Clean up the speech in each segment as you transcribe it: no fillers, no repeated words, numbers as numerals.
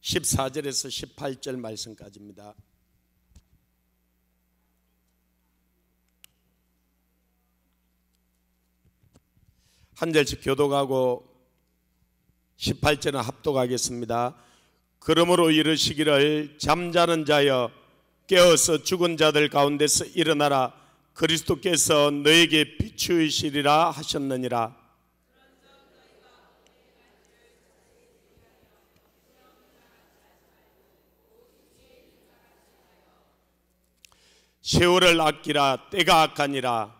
14절에서 18절 말씀까지입니다. 한 절씩 교독하고 18절은 합독하겠습니다. 그러므로 이르시기를 잠자는 자여 깨어서 죽은 자들 가운데서 일어나라. 그리스도께서 너에게 비추이시리라 하셨느니라. 세월을 아끼라. 때가 악하니라.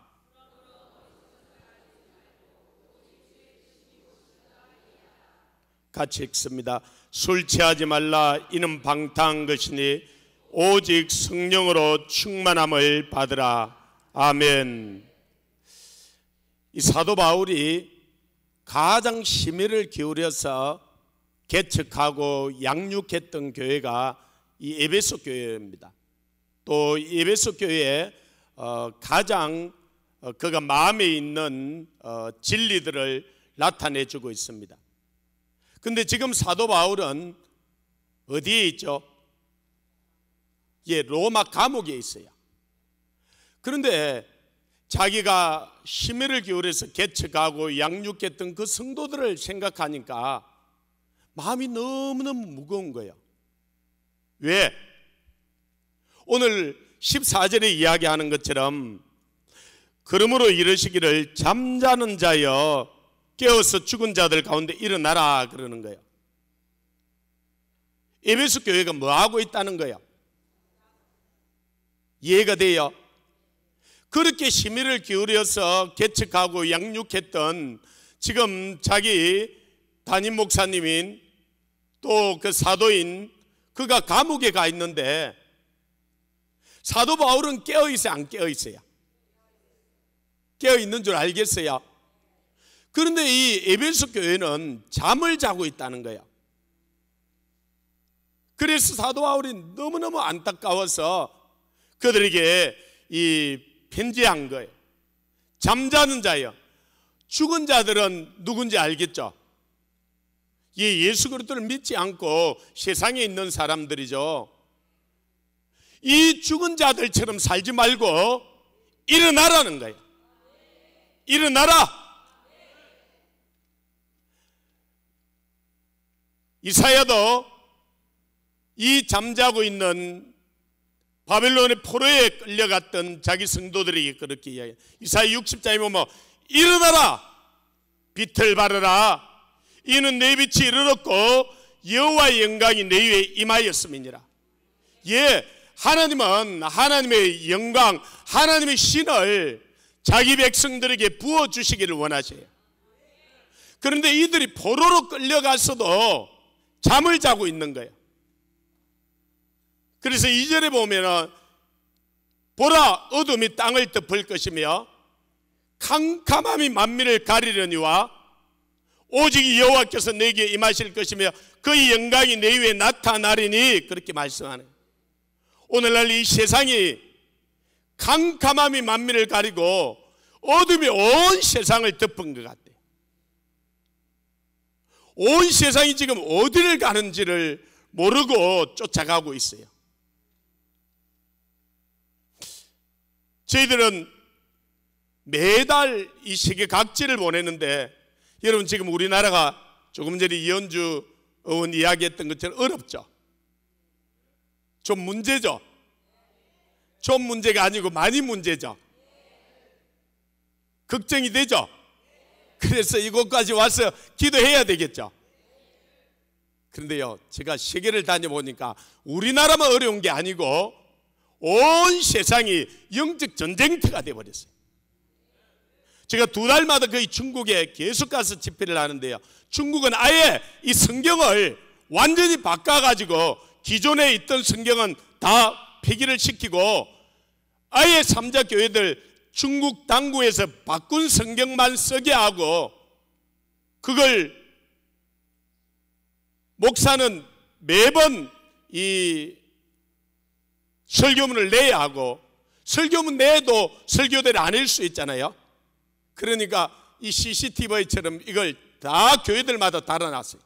같이 읽습니다. 술 취하지 말라. 이는 방탕한 것이니 오직 성령으로 충만함을 받으라. 아멘. 이 사도 바울이 가장 심혈을 기울여서 개척하고 양육했던 교회가 이 에베소 교회입니다. 또 에베소 교회에 가장 그가 마음에 있는 진리들을 나타내주고 있습니다. 근데 지금 사도 바울은 어디에 있죠? 예, 로마 감옥에 있어요. 그런데 자기가 심혈을 기울여서 개척하고 양육했던 그 성도들을 생각하니까 마음이 너무너무 무거운 거예요. 왜? 오늘 14절에 이야기하는 것처럼 그러므로 이르시기를 잠자는 자여 깨어서 죽은 자들 가운데 일어나라 그러는 거예요. 에베소 교회가 뭐 하고 있다는 거예요? 이해가 돼요? 그렇게 심혈을 기울여서 개척하고 양육했던 지금 자기 담임 목사님인 또 그 사도인 그가 감옥에 가 있는데 사도 바울은 깨어 있어요, 안 깨어 있어요? 깨어 있는 줄 알겠어요? 그런데 이 에베소 교회는 잠을 자고 있다는 거예요. 그래서 사도 바울이 너무너무 안타까워서 그들에게 이 편지한 거예요. 잠자는 자요. 죽은 자들은 누군지 알겠죠? 이 예수 그리스도를 믿지 않고 세상에 있는 사람들이죠. 이 죽은 자들처럼 살지 말고 일어나라는 거예요. 일어나라. 이사야도 이 잠자고 있는 바벨론의 포로에 끌려갔던 자기 성도들에게 그렇게 이야기해요. 이사야 60장에 보면 일어나라 빛을 발하라 이는 내 빛이 이르렀고 여호와의 영광이 내 위에 임하였음이니라. 예, 하나님은 하나님의 영광, 하나님의 신을 자기 백성들에게 부어주시기를 원하세요. 그런데 이들이 포로로 끌려가서도 잠을 자고 있는 거예요. 그래서 2절에 보면은 보라 어둠이 땅을 덮을 것이며 캄캄함이 만민을 가리려니와 오직 여호와께서 내게 임하실 것이며 그의 영광이 내 위에 나타나리니 그렇게 말씀하는 거예요. 오늘날 이 세상이 캄캄함이 만민을 가리고 어둠이 온 세상을 덮은 것 같아요. 온 세상이 지금 어디를 가는지를 모르고 쫓아가고 있어요. 저희들은 매달 이 세계 각지를 보내는데 여러분 지금 우리나라가 조금 전에 이현주 의원 이야기했던 것처럼 어렵죠? 좀 문제죠? 좀 문제가 아니고 많이 문제죠? 걱정이 되죠? 그래서 이곳까지 와서 기도해야 되겠죠? 그런데요, 제가 세계를 다녀보니까 우리나라만 어려운 게 아니고 온 세상이 영적 전쟁터가 되어버렸어요. 제가 2달마다 거의 중국에 계속 가서 집회를 하는데요, 중국은 아예 이 성경을 완전히 바꿔가지고 기존에 있던 성경은 다 폐기를 시키고 아예 3자 교회들 중국 당국에서 바꾼 성경만 쓰게 하고 그걸 목사는 매번 이 설교문을 내야 하고 설교문 내도 설교대로 아닐 수 있잖아요. 그러니까 이 CCTV처럼 이걸 다 교회들마다 달아놨어요.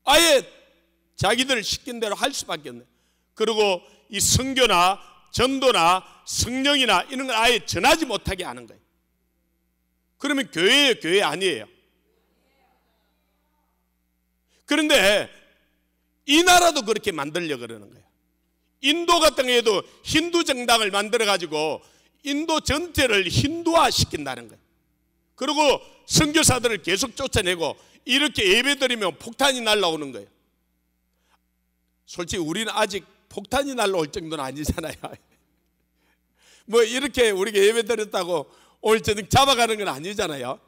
아예 자기들 시킨 대로 할 수밖에 없네. 그리고 이 선교나 전도나 성령이나 이런 걸 아예 전하지 못하게 하는 거예요. 그러면 교회예요, 교회 아니에요. 그런데 이 나라도 그렇게 만들려고 그러는 거예요. 인도 같은 경우에도 힌두 정당을 만들어 가지고 인도 전체를 힌두화 시킨다는 거예요. 그리고 선교사들을 계속 쫓아내고 이렇게 예배드리면 폭탄이 날라오는 거예요. 솔직히 우리는 아직 폭탄이 날라올 정도는 아니잖아요. 뭐 이렇게 우리가 예배드렸다고 오늘 저녁 잡아가는 건 아니잖아요.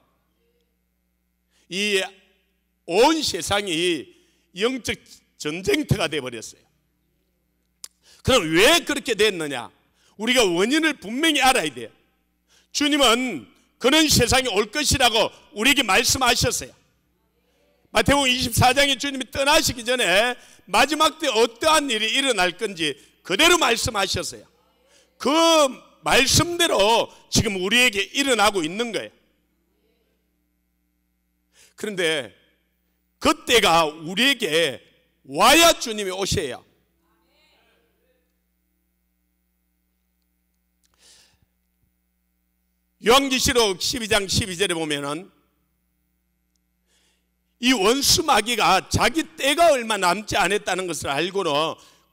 이 온 세상이 영적 전쟁터가 되어버렸어요. 그럼 왜 그렇게 됐느냐? 우리가 원인을 분명히 알아야 돼요. 주님은 그런 세상이 올 것이라고 우리에게 말씀하셨어요. 마태복음 24장에 주님이 떠나시기 전에 마지막 때 어떠한 일이 일어날 건지 그대로 말씀하셨어요. 그 말씀대로 지금 우리에게 일어나고 있는 거예요. 그런데 그때가 우리에게 와야 주님이 오셔요. 요한계시록 12장 12절에 보면은 이 원수 마귀가 자기 때가 얼마 남지 않았다는 것을 알고는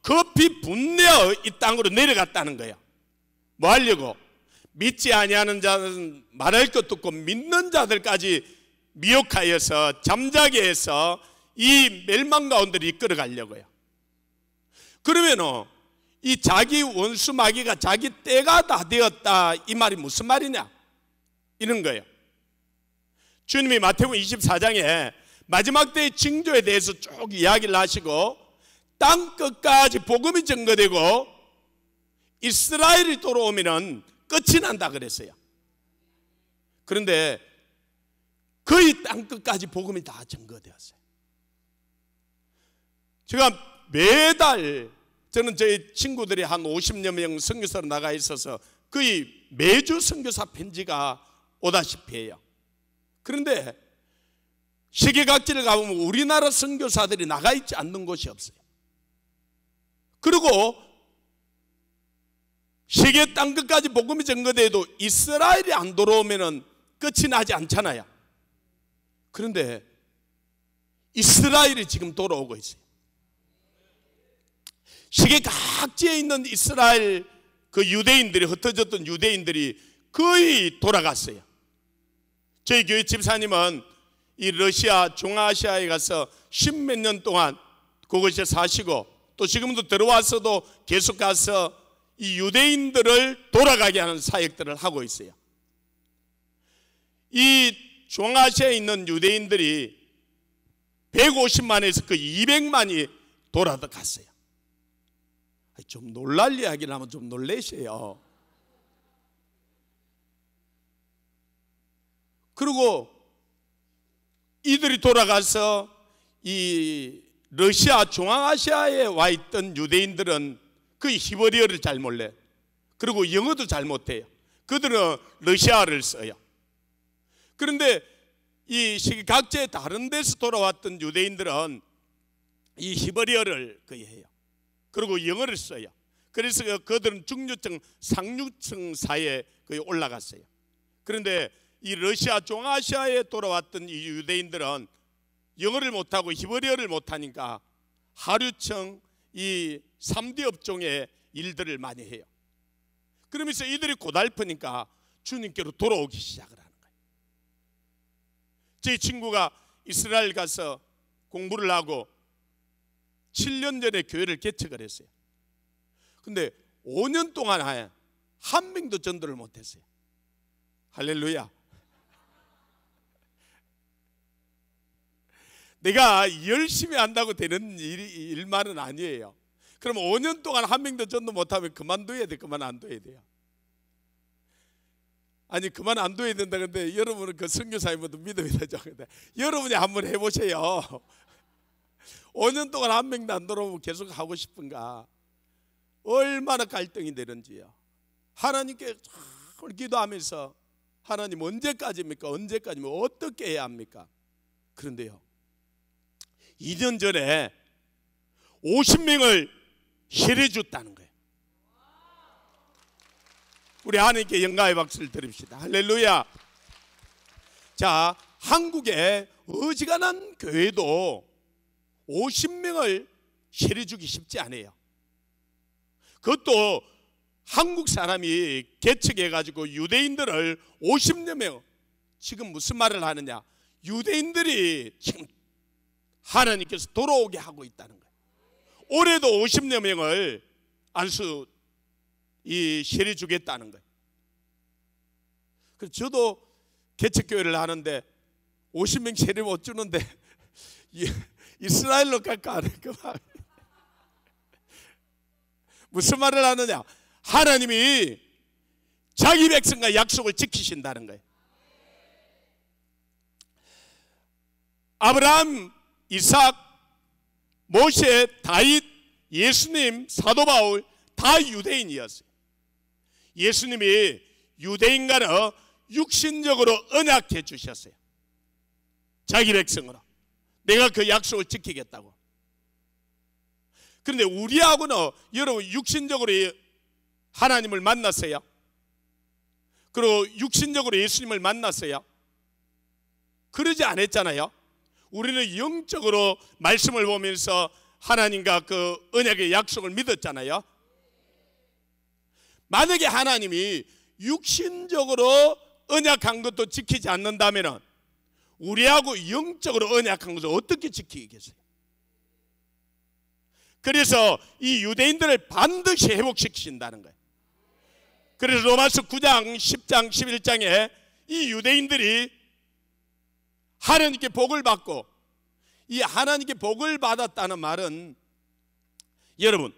급히 분내어 이 땅으로 내려갔다는 거예요. 뭐 하려고? 믿지 아니하는 자는 말할 것도 없고 믿는 자들까지 미혹하여서 잠자게 해서 이 멸망 가운데로 이끌어 가려고요. 그러면은 이 자기 원수 마귀가 자기 때가 다 되었다, 이 말이 무슨 말이냐? 이런 거예요. 주님이 마태복음 24장에 마지막 때의 징조에 대해서 쭉 이야기를 하시고 땅 끝까지 복음이 증거되고 이스라엘이 돌아오면은 끝이 난다 그랬어요. 그런데 거의 땅 끝까지 복음이 다 증거되었어요. 제가 매달 저는 저희 친구들이 한 50여 명 선교사로 나가 있어서 거의 매주 선교사 편지가 오다시피 해요. 그런데 세계 각지를 가보면 우리나라 선교사들이 나가 있지 않는 곳이 없어요. 그리고 세계 땅 끝까지 복음이 증거돼도 이스라엘이 안 돌아오면 끝이 나지 않잖아요. 그런데 이스라엘이 지금 돌아오고 있어요. 세계 각지에 있는 이스라엘 그 유대인들이, 흩어졌던 유대인들이 거의 돌아갔어요. 저희 교회 집사님은 이 러시아, 중앙아시아에 가서 10몇 년 동안 그곳에 사시고 또 지금도 들어와서도 계속 가서 이 유대인들을 돌아가게 하는 사역들을 하고 있어요. 이 중앙아시아에 있는 유대인들이 150만에서 그 200만이 돌아갔어요. 좀 놀랄 이야기를 하면 좀 놀라세요. 그리고 이들이 돌아가서 이 러시아, 중앙아시아에 와 있던 유대인들은 그 히브리어를 잘 몰라요. 그리고 영어도 잘 못해요. 그들은 러시아어를 써요. 그런데 이 세계 각지의 다른 데서 돌아왔던 유대인들은 이 히브리어를 거의 해요. 그리고 영어를 써요. 그래서 그들은 중류층, 상류층 사이에 거의 올라갔어요. 그런데 이 러시아, 중앙아시아에 돌아왔던 이 유대인들은 영어를 못하고 히브리어를 못하니까 하류층, 이 3D 업종의 일들을 많이 해요. 그러면서 이들이 고달프니까 주님께로 돌아오기 시작을 하는 거예요. 제 친구가 이스라엘 가서 공부를 하고 7년 전에 교회를 개척을 했어요. 근데 5년 동안 한 명도 전도를 못했어요. 할렐루야. 내가 열심히 한다고 되는 일만은 아니에요. 그럼 5년 동안 한 명도 전도 못하면 그만둬야 돼, 그만 안 둬야 돼요. 아니 그만 안 둬야 된다. 근데 여러분은 그 선교사님도 믿음이 되죠. 근데 여러분이 한번 해보세요. 5년 동안 한 명도 안 돌아오면 계속 하고 싶은가? 얼마나 갈등이 되는지요. 하나님께 참 기도하면서 하나님 언제까지입니까? 언제까지면 어떻게 해야 합니까? 그런데요, 2년 전에 50명을 해려 줬다는 거예요. 우리 하나님께 영광의 박수를 드립시다. 할렐루야. 자, 한국에 어지간한 교회도 50명을 해려 주기 쉽지 않아요. 그것도 한국 사람이 개척해가지고 유대인들을 50여 명, 지금 무슨 말을 하느냐, 유대인들이 지금 하나님께서 돌아오게 하고 있다는 거예요. 올해도 50여 명을 안수 해려 주겠다는 거예요. 그래서 저도 개척교회를 하는데 50명 세례 못 주는데 이스라엘로 갈까 안 할까. 무슨 말을 하느냐, 하나님이 자기 백성과 약속을 지키신다는 거예요. 아브라함, 이삭, 모세, 다윗, 예수님, 사도 바울 다 유대인이었어요. 예수님이 유대인과는 육신적으로 언약해 주셨어요. 자기 백성으로 내가 그 약속을 지키겠다고. 그런데 우리하고는 여러분 육신적으로 하나님을 만났어요. 그리고 육신적으로 예수님을 만났어요. 그러지 않았잖아요. 우리는 영적으로 말씀을 보면서 하나님과 그 언약의 약속을 믿었잖아요. 만약에 하나님이 육신적으로 언약한 것도 지키지 않는다면 우리하고 영적으로 언약한 것을 어떻게 지키겠어요? 그래서 이 유대인들을 반드시 회복시키신다는 거예요. 그래서 로마서 9장, 10장, 11장에 이 유대인들이 하나님께 복을 받고, 이 하나님께 복을 받았다는 말은 여러분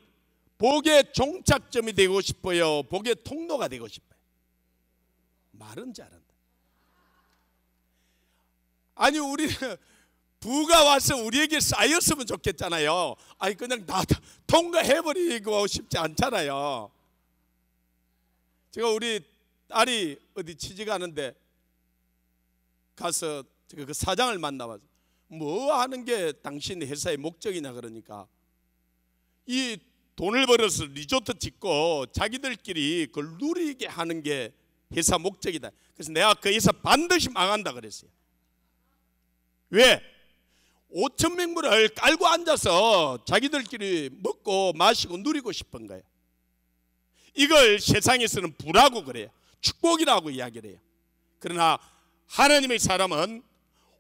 복의 종착점이 되고 싶어요, 복의 통로가 되고 싶어요? 말은 잘한다. 아니 우리는 부가 와서 우리에게 쌓였으면 좋겠잖아요. 아니 그냥 다 통과해버리고 싶지 않잖아요. 제가 우리 딸이 어디 취직하는데 가서 제가 그 사장을 만나봐서 뭐 하는 게 당신 회사의 목적이냐 그러니까 이 돈을 벌어서 리조트 짓고 자기들끼리 그걸 누리게 하는 게 회사 목적이다. 그래서 내가 그 회사 반드시 망한다 그랬어요. 왜? 5,000명분을 깔고 앉아서 자기들끼리 먹고 마시고 누리고 싶은 거예요. 이걸 세상에서는 부라고 그래요. 축복이라고 이야기를 해요. 그러나 하나님의 사람은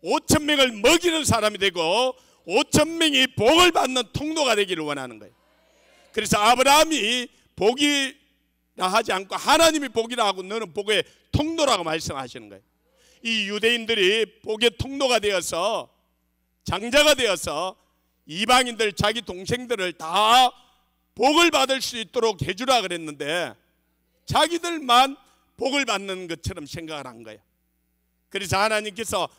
5,000명을 먹이는 사람이 되고 5,000명이 복을 받는 통로가 되기를 원하는 거예요. 그래서 아브라함이 복이라 하지 않고 하나님이 복이라 하고 너는 복의 통로라고 말씀하시는 거예요. 이 유대인들이 복의 통로가 되어서 장자가 되어서 이방인들 자기 동생들을 다 복을 받을 수 있도록 해주라 그랬는데 자기들만 복을 받는 것처럼 생각을 한 거예요. 그래서 하나님께서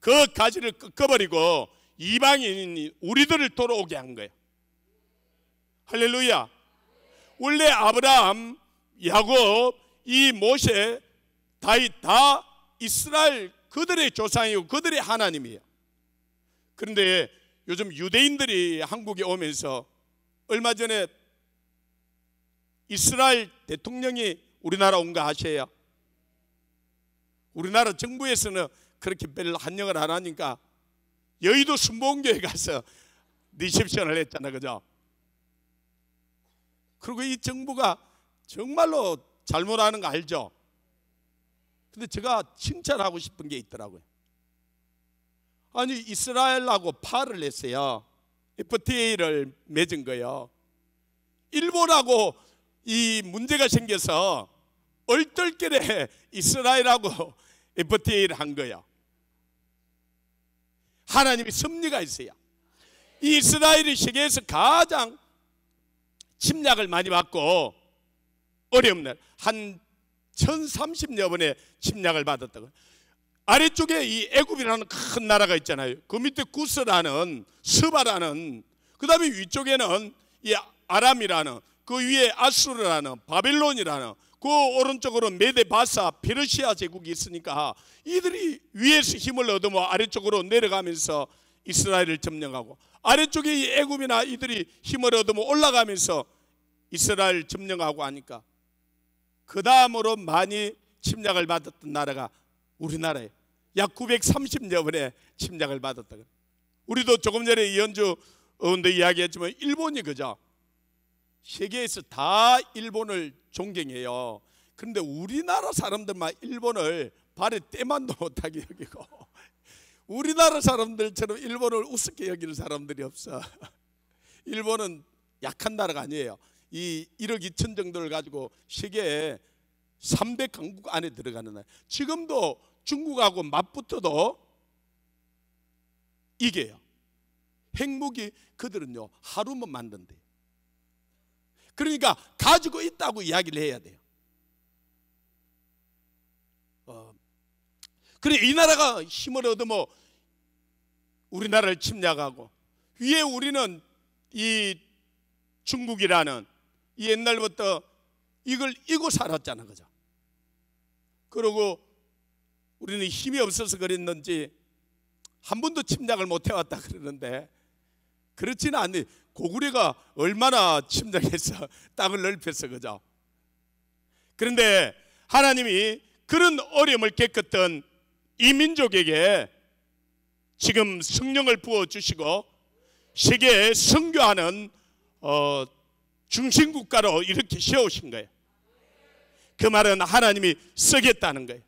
그 가지를 꺾어버리고 이방인이 우리들을 돌아오게 한 거예요. 할렐루야. 원래 아브라함, 야곱, 이 모세, 다윗 다 이스라엘 그들의 조상이고 그들의 하나님이에요. 그런데 요즘 유대인들이 한국에 오면서 얼마 전에 이스라엘 대통령이 우리나라 온 거 아세요? 우리나라 정부에서는 그렇게 별로 환영을 안 하니까 여의도 순복음교회 가서 리셉션을 했잖아, 그죠? 그리고 이 정부가 정말로 잘못하는 거 알죠? 근데 제가 칭찬하고 싶은 게 있더라고요. 아니 이스라엘하고 파를 했어요. FTA를 맺은 거예요. 일본하고 이 문제가 생겨서 얼떨결에 이스라엘하고 FTA를 한 거예요. 하나님의 섭리가 있어요. 이 이스라엘이 세계에서 가장 침략을 많이 받고 어려운 날 한 1030여 번의 침략을 받았다고. 아래쪽에 이 애굽이라는 큰 나라가 있잖아요. 그 밑에 구스라는 스바라는, 그 다음에 위쪽에는 이 아람이라는, 그 위에 아수르라는, 바벨론이라는, 그 오른쪽으로 메데바사 페르시아 제국이 있으니까 이들이 위에서 힘을 얻으면 아래쪽으로 내려가면서 이스라엘을 점령하고 아래쪽에 이 애굽이나 이들이 힘을 얻으면 올라가면서 이스라엘 점령하고 하니까 그 다음으로 많이 침략을 받았던 나라가 우리나라예요. 약 930여 번의 침략을 받았다. 우리도 조금 전에 이현주 의원도 이야기했지만 일본이 그죠? 세계에서 다 일본을 존경해요. 그런데 우리나라 사람들만 일본을 발에 때만도 못하게 여기고 우리나라 사람들처럼 일본을 우습게 여기는 사람들이 없어. 일본은 약한 나라가 아니에요. 이 1억 2천 정도를 가지고 세계에 300강국 안에 들어가는 나라. 지금도 중국하고 맞붙어도 이게요. 핵무기 그들은요 하루만 만든대요. 그러니까 가지고 있다고 이야기를 해야 돼요. 그래 이 나라가 힘을 얻으면 우리나라를 침략하고 위에 우리는 이 중국이라는 이 옛날부터 이걸 이고 살았잖아, 그죠? 그리고 우리는 힘이 없어서 그랬는지 한 번도 침략을 못 해왔다 그러는데 그렇지는 않네. 고구려가 얼마나 침략해서 땅을 넓혔어, 그죠? 그런데 하나님이 그런 어려움을 겪었던 이 민족에게 지금 성령을 부어주시고 세계에 선교하는 중심국가로 이렇게 세우신 거예요. 그 말은 하나님이 쓰겠다는 거예요.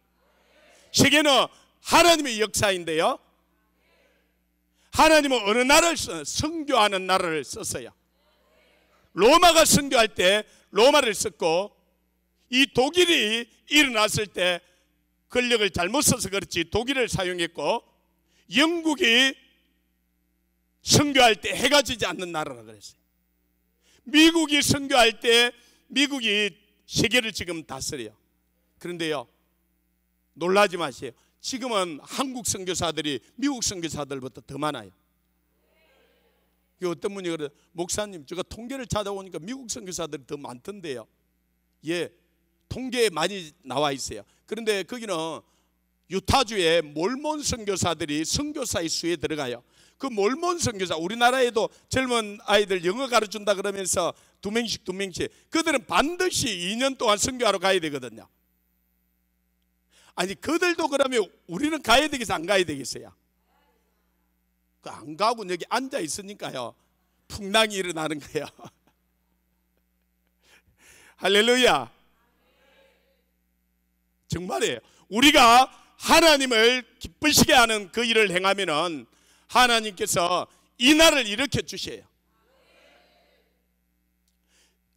세계는 하나님의 역사인데요, 하나님은 어느 나라를 선교하는 나라를 썼어요. 로마가 선교할 때 로마를 썼고, 이 독일이 일어났을 때 권력을 잘못 써서 그렇지 독일을 사용했고, 영국이 선교할 때 해가 지지 않는 나라라 그랬어요. 미국이 선교할 때 미국이 세계를 지금 다스려요. 그런데요, 놀라지 마세요. 지금은 한국 선교사들이 미국 선교사들보다 더 많아요. 어떤 분이 그래요. 목사님, 제가 통계를 찾아보니까 미국 선교사들이 더 많던데요. 예, 통계에 많이 나와 있어요. 그런데 거기는 유타주의 몰몬 선교사들이 선교사의 수에 들어가요. 그 몰몬 선교사, 우리나라에도 젊은 아이들 영어 가르친다 그러면서 두 명씩 그들은 반드시 2년 동안 선교하러 가야 되거든요. 아니 그들도 그러면 우리는 가야 되겠어, 안 가야 되겠어요? 안 가고 여기 앉아 있으니까요 풍랑이 일어나는 거예요. 할렐루야. 정말이에요. 우리가 하나님을 기쁘시게 하는 그 일을 행하면은 하나님께서 이 나라를 일으켜 주셔요.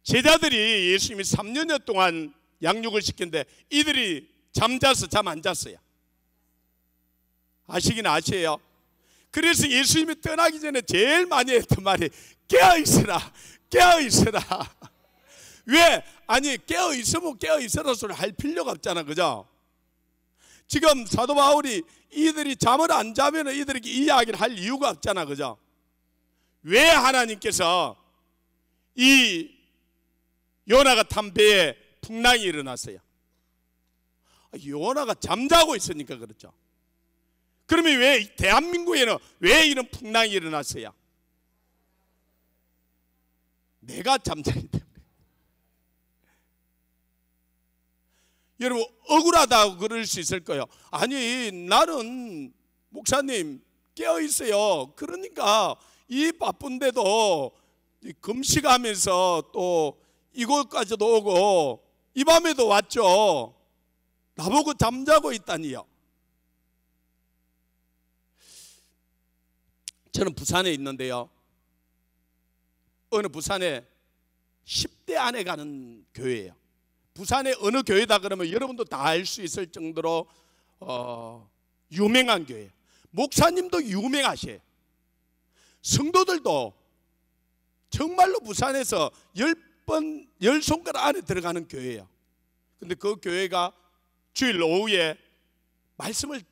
제자들이 예수님이 3년여 동안 양육을 시켰는데 이들이 잠자서 잠 안 잤어요. 아시긴 아세요? 그래서 예수님이 떠나기 전에 제일 많이 했던 말이 깨어있으라, 깨어있으라. 왜? 아니 깨어있으면 깨어있으라 소리 할 필요가 없잖아, 그죠? 지금 사도 바울이 이들이 잠을 안 자면 이들에게 이 이야기를 할 이유가 없잖아, 그죠? 왜 하나님께서 이 요나가 탄 배에 풍랑이 일어났어요? 요나가 잠자고 있으니까 그렇죠. 그러면 왜 대한민국에는 왜 이런 풍랑이 일어났어요? 내가 잠자기 때문에. 여러분 억울하다고 그럴 수 있을 거예요. 아니 나는 목사님 깨어 있어요. 그러니까 이 바쁜데도 금식하면서 또 이곳까지도 오고 이 밤에도 왔죠. 나보고 잠자고 있다니요. 저는 부산에 있는데요, 어느 부산에 10대 안에 가는 교회예요. 부산의 어느 교회다 그러면 여러분도 다 알 수 있을 정도로 유명한 교회예요. 목사님도 유명하셔요. 성도들도 정말로 부산에서 10손가락 안에 들어가는 교회예요. 근데 그 교회가 주일 오후에 말씀을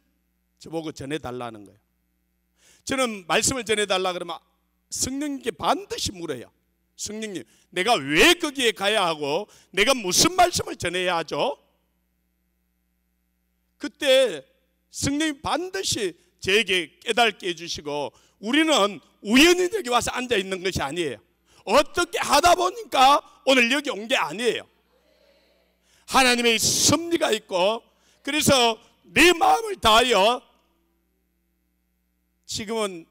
저보고 전해달라는 거예요. 저는 말씀을 전해달라 그러면 성령님께 반드시 물어요. 성령님, 내가 왜 거기에 가야 하고 내가 무슨 말씀을 전해야 하죠? 그때 성령님 반드시 저에게 깨닫게 해주시고, 우리는 우연히 여기 와서 앉아 있는 것이 아니에요. 어떻게 하다 보니까 오늘 여기 온 게 아니에요. 하나님의 섭리가 있고, 그래서 내 마음을 다하여, 지금은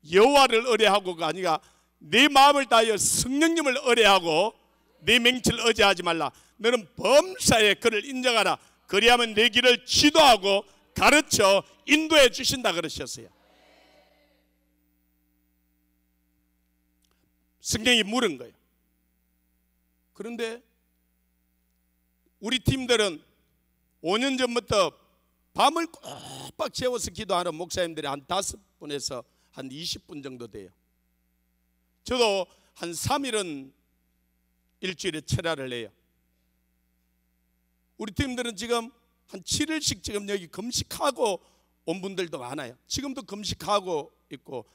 여호와를 의뢰하고가 아니라 내 마음을 다하여 성령님을 의뢰하고 내 맹치를 의지하지 말라. 너는 범사에 그를 인정하라. 그리하면 내 길을 지도하고 가르쳐 인도해 주신다 그러셨어요. 성경이 물은 거예요. 그런데 우리 팀들은 5년 전부터 밤을 꼬박 재워서 기도하는 목사님들이 한 5분에서 한 20분 정도 돼요. 저도 한 3일은 일주일에 철야를 해요. 우리 팀들은 지금 한 7일씩 지금 여기 금식하고 온 분들도 많아요. 지금도 금식하고 있고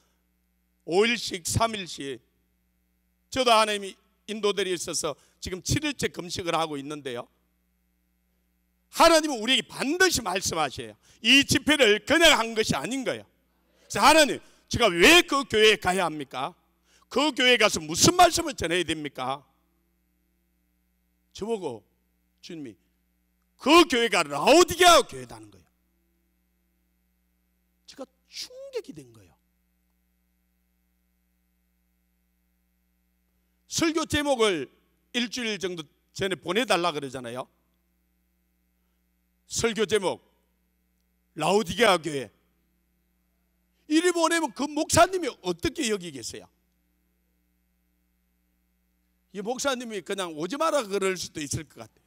5일씩 3일씩. 저도 하나님이 인도들이 있어서 지금 7일째 금식을 하고 있는데요, 하나님은 우리에게 반드시 말씀하셔요. 이 집회를 그냥 한 것이 아닌 거예요. 그래서 하나님, 제가 왜 그 교회에 가야 합니까? 그 교회에 가서 무슨 말씀을 전해야 됩니까? 저보고 주님이 그 교회가 라오디게아 교회라는 거예요. 제가 충격이 된 거예요. 설교 제목을 일주일 정도 전에 보내달라 그러잖아요. 설교 제목 라오디게아 교회. 이리 보내면 그 목사님이 어떻게 여기겠어요? 이 목사님이 그냥 오지 마라 그럴 수도 있을 것 같아요.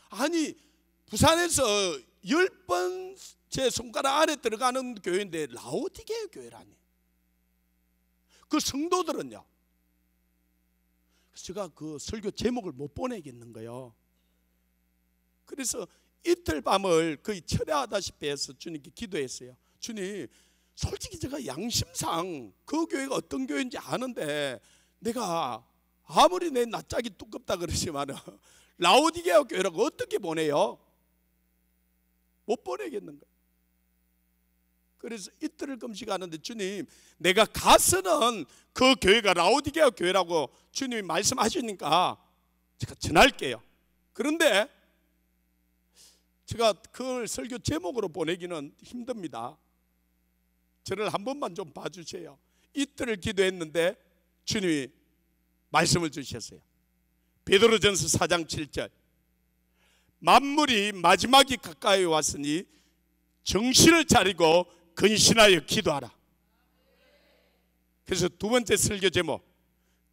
아니, 부산에서 10번 제 손가락 안에 들어가는 교회인데 라오디게아 교회라니. 그 성도들은요, 제가 그 설교 제목을 못 보내겠는 거예요. 그래서 이틀 밤을 거의 철야하다시피 해서 주님께 기도했어요. 주님, 솔직히 제가 양심상 그 교회가 어떤 교회인지 아는데 내가 아무리 내 낯짝이 두껍다 그러지만 라오디게아 교회라고 어떻게 보내요? 못 보내겠는 거예요. 그래서 이틀을 금식하는데, 주님, 내가 가서는 그 교회가 라오디게아 교회라고 주님이 말씀하시니까 제가 전할게요. 그런데 제가 그걸 설교 제목으로 보내기는 힘듭니다. 저를 한 번만 좀 봐주세요. 이틀을 기도했는데 주님이 말씀을 주셨어요. 베드로전서 4장 7절. 만물이 마지막이 가까이 왔으니 정신을 차리고 근신하여 기도하라. 그래서 두 번째 설교 제목,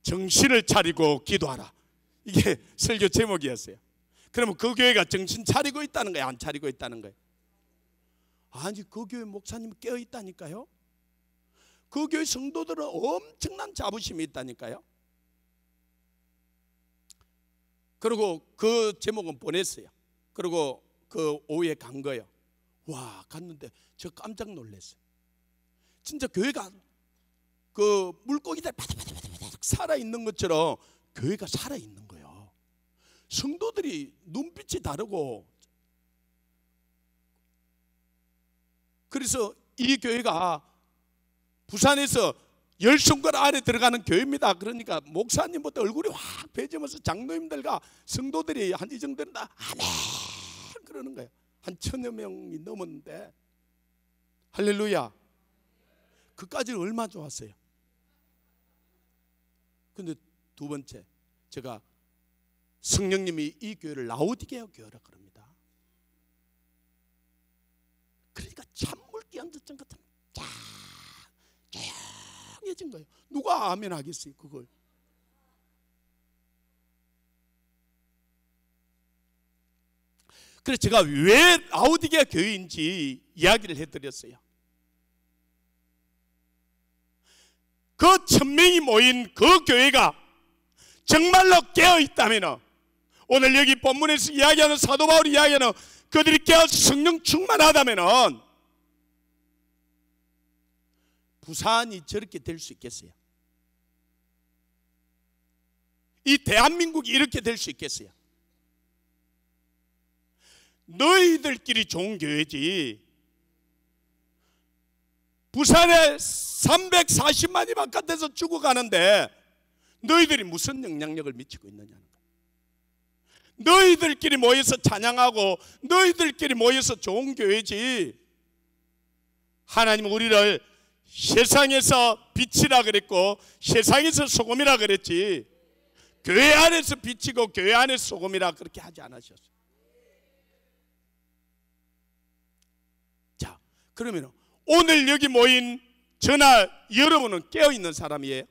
정신을 차리고 기도하라. 이게 설교 제목이었어요. 그러면 그 교회가 정신 차리고 있다는 거예요? 안 차리고 있다는 거예요? 아니, 그 교회 목사님 깨어 있다니까요. 그 교회 성도들은 엄청난 자부심이 있다니까요. 그리고 그 제목은 보냈어요. 그리고 그 오후에 간 거예요. 와, 갔는데 저 깜짝 놀랐어요. 진짜 교회가 그 물고기들 바닥바닥바닥 살아있는 것처럼 교회가 살아있는 거예요. 성도들이 눈빛이 다르고. 그래서 이 교회가 부산에서 10손가락 안에 들어가는 교회입니다. 그러니까 목사님부터 얼굴이 확 배지면서 장로님들과 성도들이 한 이 정도는 다 아멘 그러는 거예요. 한 1000여 명이 넘었는데, 할렐루야. 그까지는 얼마나 좋았어요. 근데 두 번째, 제가 성령님이 이 교회를 라오디게아 교회라 그럽니다. 그러니까 찬물기 앉았던 것 같은 조용해진 거예요. 누가 아멘 하겠어요, 그걸? 그래서 제가 왜 라오디게아 교회인지 이야기를 해드렸어요. 그 1000명이 모인 그 교회가 정말로 깨어있다면, 오늘 여기 본문에서 이야기하는 사도 바울이 이야기하는 그들이 깨어서 성령 충만하다면 부산이 저렇게 될 수 있겠어요? 이 대한민국이 이렇게 될 수 있겠어요? 너희들끼리 좋은 교회지 부산에 340만이 바깥에서 죽어가는데 너희들이 무슨 영향력을 미치고 있느냐는 거예요. 너희들끼리 모여서 찬양하고 너희들끼리 모여서 좋은 교회지. 하나님은 우리를 세상에서 빛이라 그랬고 세상에서 소금이라 그랬지, 교회 안에서 빛이고 교회 안에서 소금이라 그렇게 하지 않으셨어요. 자, 그러면 오늘 여기 모인 저나 여러분은 깨어있는 사람이에요?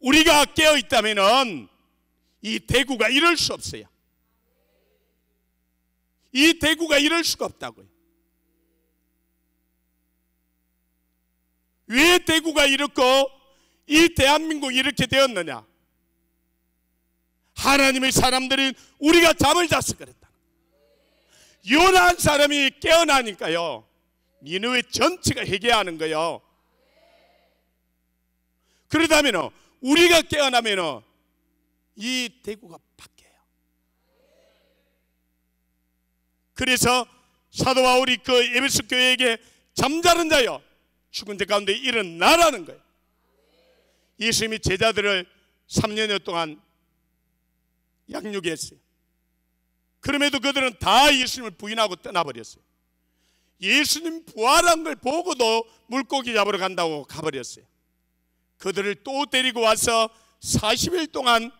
우리가 깨어있다면 이 대구가 이럴 수 없어요. 이 대구가 이럴 수가 없다고요. 왜 대구가 이렇고 이 대한민국이 이렇게 되었느냐? 하나님의 사람들이 우리가 잠을 자서 그랬다. 요나한 사람이 깨어나니까요, 니느웨 전체가 회개하는 거예요. 그러다면 우리가 깨어나면 이 대구가 바뀌어요. 그래서 사도 바울이 그 에베소 교회에게 잠자는 자여 죽은 자 가운데 일어나라는 거예요. 예수님이 제자들을 3년여 동안 양육했어요. 그럼에도 그들은 다 예수님을 부인하고 떠나버렸어요. 예수님 부활한 걸 보고도 물고기 잡으러 간다고 가버렸어요. 그들을 또 데리고 와서 40일 동안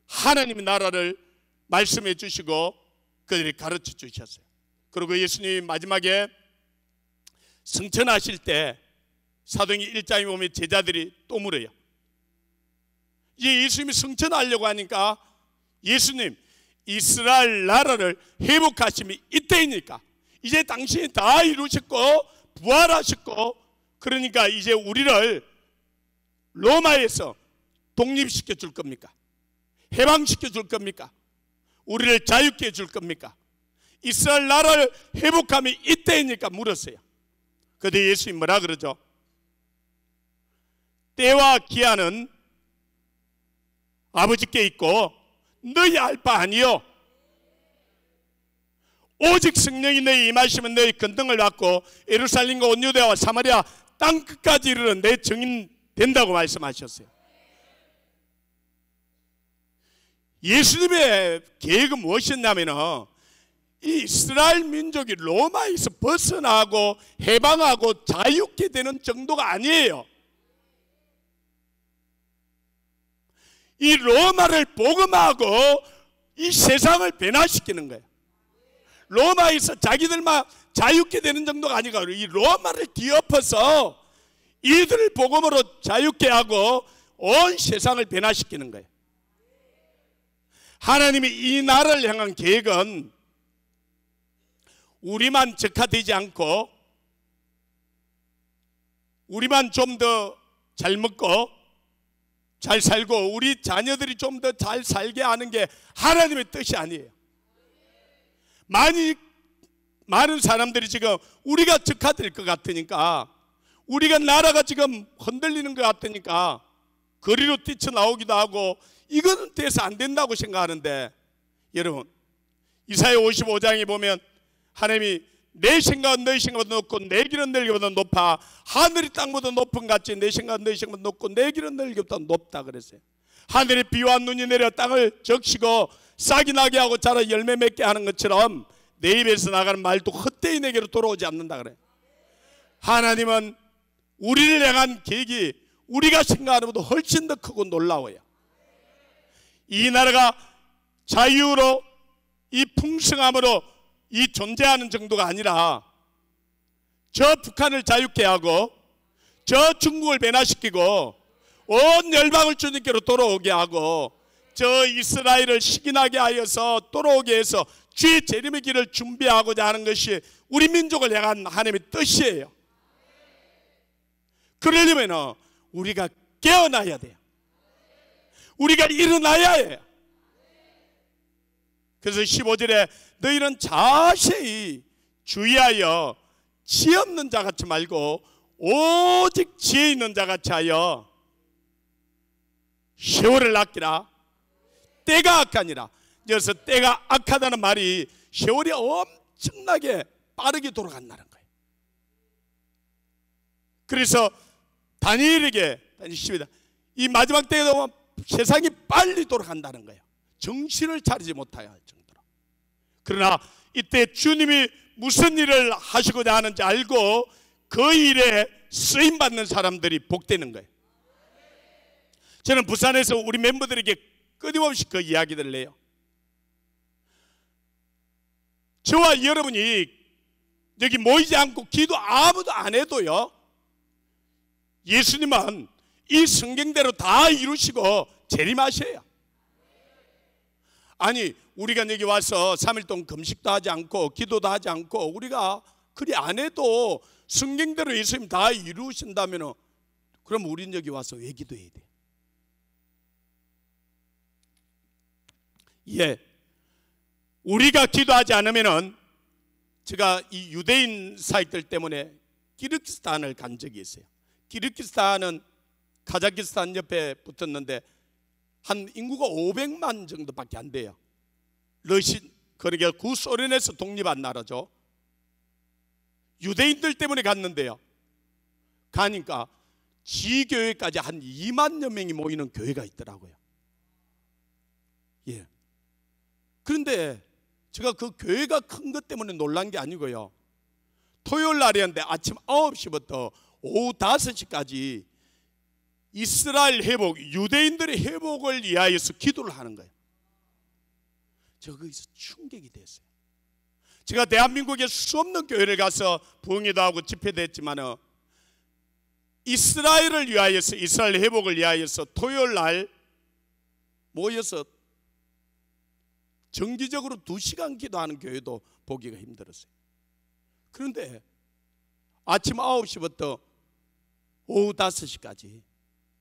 하나님의 나라를 말씀해 주시고 그들이 가르쳐 주셨어요. 그리고 예수님이 마지막에 승천하실 때 사도행전 1장에 보면 제자들이 또 물어요. 이제 예수님이 승천하려고 하니까 예수님, 이스라엘 나라를 회복하심이 이때이니까 이제 당신이 다 이루셨고 부활하셨고, 그러니까 이제 우리를 로마에서 독립시켜 줄 겁니까? 해방시켜 줄 겁니까? 우리를 자유케 해줄 겁니까? 이스라엘 나라를 회복하면 이때이니까 물었어요. 그런데 예수님 뭐라 그러죠? 때와 기한은 아버지께 있고 너희 알 바 아니요, 오직 성령이 너희 임하시면 너희 권능을 받고 예루살렘과 온 유대와 사마리아 땅 끝까지 이르러 내 증인 된다고 말씀하셨어요. 예수님의 계획은 무엇이었냐면 이 이스라엘 민족이 로마에서 벗어나고 해방하고 자유케 되는 정도가 아니에요. 이 로마를 복음하고 이 세상을 변화시키는 거예요. 로마에서 자기들만 자유케 되는 정도가 아니고 이 로마를 뒤엎어서 이들을 복음으로 자유케 하고 온 세상을 변화시키는 거예요. 하나님이 이 나라를 향한 계획은 우리만 적화되지 않고 우리만 좀 더 잘 먹고 잘 살고 우리 자녀들이 좀 더 잘 살게 하는 게 하나님의 뜻이 아니에요. 많은 사람들이 지금 우리가 적화될 것 같으니까, 우리가 나라가 지금 흔들리는 것 같으니까 거리로 뛰쳐나오기도 하고 이거는 돼서 안 된다고 생각하는데, 여러분 이사야 55장에 보면 하나님이 내 생각은 너희 생각보다 높고 내 길은 너희 길보다 높아, 하늘이 땅보다 높은 같이 내 생각은 너희 생각보다 높고 내 길은 너희 길보다 높다 그랬어요. 하늘에 비와 눈이 내려 땅을 적시고 싹이 나게 하고 자라 열매 맺게 하는 것처럼 내 입에서 나가는 말도 헛되이 내게로 돌아오지 않는다 그래요. 하나님은 우리를 향한 계획이 우리가 생각하는 것보다 훨씬 더 크고 놀라워요. 이 나라가 자유로 이 풍성함으로 이 존재하는 정도가 아니라 저 북한을 자유케 하고 저 중국을 변화시키고 온 열방을 주님께로 돌아오게 하고 저 이스라엘을 식인하게 하여서 돌아오게 해서 주의 재림의 길을 준비하고자 하는 것이 우리 민족을 향한 하나님의 뜻이에요. 그러려면 우리가 깨어나야 돼요. 우리가 일어나야 해요. 그래서 15절에 너희는 자세히 주의하여 지혜 없는 자같이 말고 오직 지혜 있는 자같이 하여 세월을 아끼라. 때가 악하니라. 그래서 때가 악하다는 말이 세월이 엄청나게 빠르게 돌아간다는 거예요. 그래서 다니엘에게 이 마지막 때에 되면 세상이 빨리 돌아간다는 거예요. 정신을 차리지 못하여 할 정도로. 그러나 이때 주님이 무슨 일을 하시고자 하는지 알고 그 일에 쓰임받는 사람들이 복되는 거예요. 저는 부산에서 우리 멤버들에게 끊임없이 그 이야기를 해요. 저와 여러분이 여기 모이지 않고 기도 아무도 안 해도요, 예수님은 이 성경대로 다 이루시고 재림하셔요. 아니, 우리가 여기 와서 3일 동안 금식도 하지 않고 기도도 하지 않고 우리가 그리 안 해도 성경대로 예수님 다 이루신다면 그럼 우린 여기 와서 왜 기도해야 돼? 예, 우리가 기도하지 않으면은, 제가 이 유대인 사역들 때문에 키르기스탄을 간 적이 있어요. 키르기스탄은 카자흐스탄 옆에 붙었는데 한 인구가 500만 정도밖에 안 돼요. 그러니까 구소련에서 독립한 나라죠. 유대인들 때문에 갔는데요, 가니까 지교회까지 한 2만여 명이 모이는 교회가 있더라고요. 예. 그런데 제가 그 교회가 큰 것 때문에 놀란 게 아니고요, 토요일 날이었는데 아침 9시부터 오후 5시까지 이스라엘 회복, 유대인들의 회복을 위하여서 기도를 하는 거예요. 제가 거기서 충격이 됐어요. 제가 대한민국에 수 없는 교회를 가서 부흥회도 하고 집회도 했지만 이스라엘을 위하여서, 이스라엘 회복을 위하여서 토요일 날 모여서 정기적으로 2시간 기도하는 교회도 보기가 힘들었어요. 그런데 아침 9시부터 오후 5시까지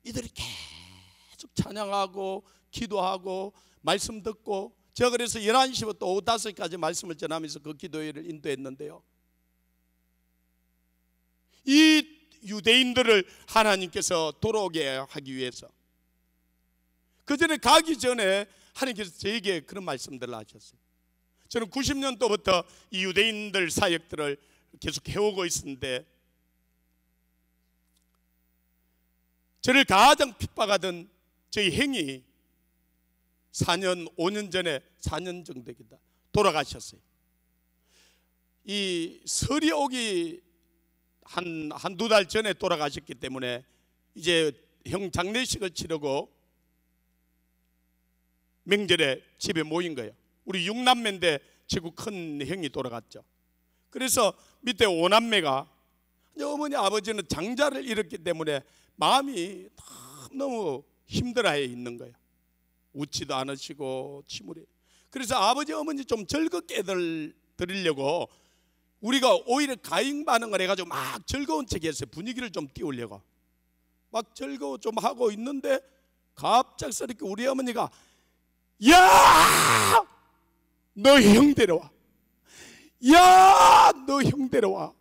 이들이 계속 찬양하고 기도하고 말씀 듣고, 제가 그래서 11시부터 오후 5시까지 말씀을 전하면서 그 기도회를 인도했는데요, 이 유대인들을 하나님께서 돌아오게 하기 위해서 그 전에 가기 전에 하나님께서 저에게 그런 말씀들을 하셨어요. 저는 90년도부터 이 유대인들 사역들을 계속 해오고 있었는데, 저를 가장 핍박하던 저희 형이 4년, 5년 전에, 4년 정도 되겠다, 돌아가셨어요. 이 설이 오기 한두 달 전에 돌아가셨기 때문에 이제 형 장례식을 치르고 명절에 집에 모인 거예요. 우리 6남매인데 최고 큰 형이 돌아갔죠. 그래서 밑에 5남매가, 어머니 아버지는 장자를 잃었기 때문에 마음이 너무 힘들어해 있는 거예요. 웃지도 않으시고 침울해. 그래서 아버지 어머니 좀 즐겁게 드리려고 우리가 오히려 가잉 반응을 해가지고 막 즐거운 척 했어요. 분위기를 좀 띄우려고 막 즐거워 좀 하고 있는데 갑작스럽게 우리 어머니가, 야! 너 형 데려와. 야! 너 형 데려와.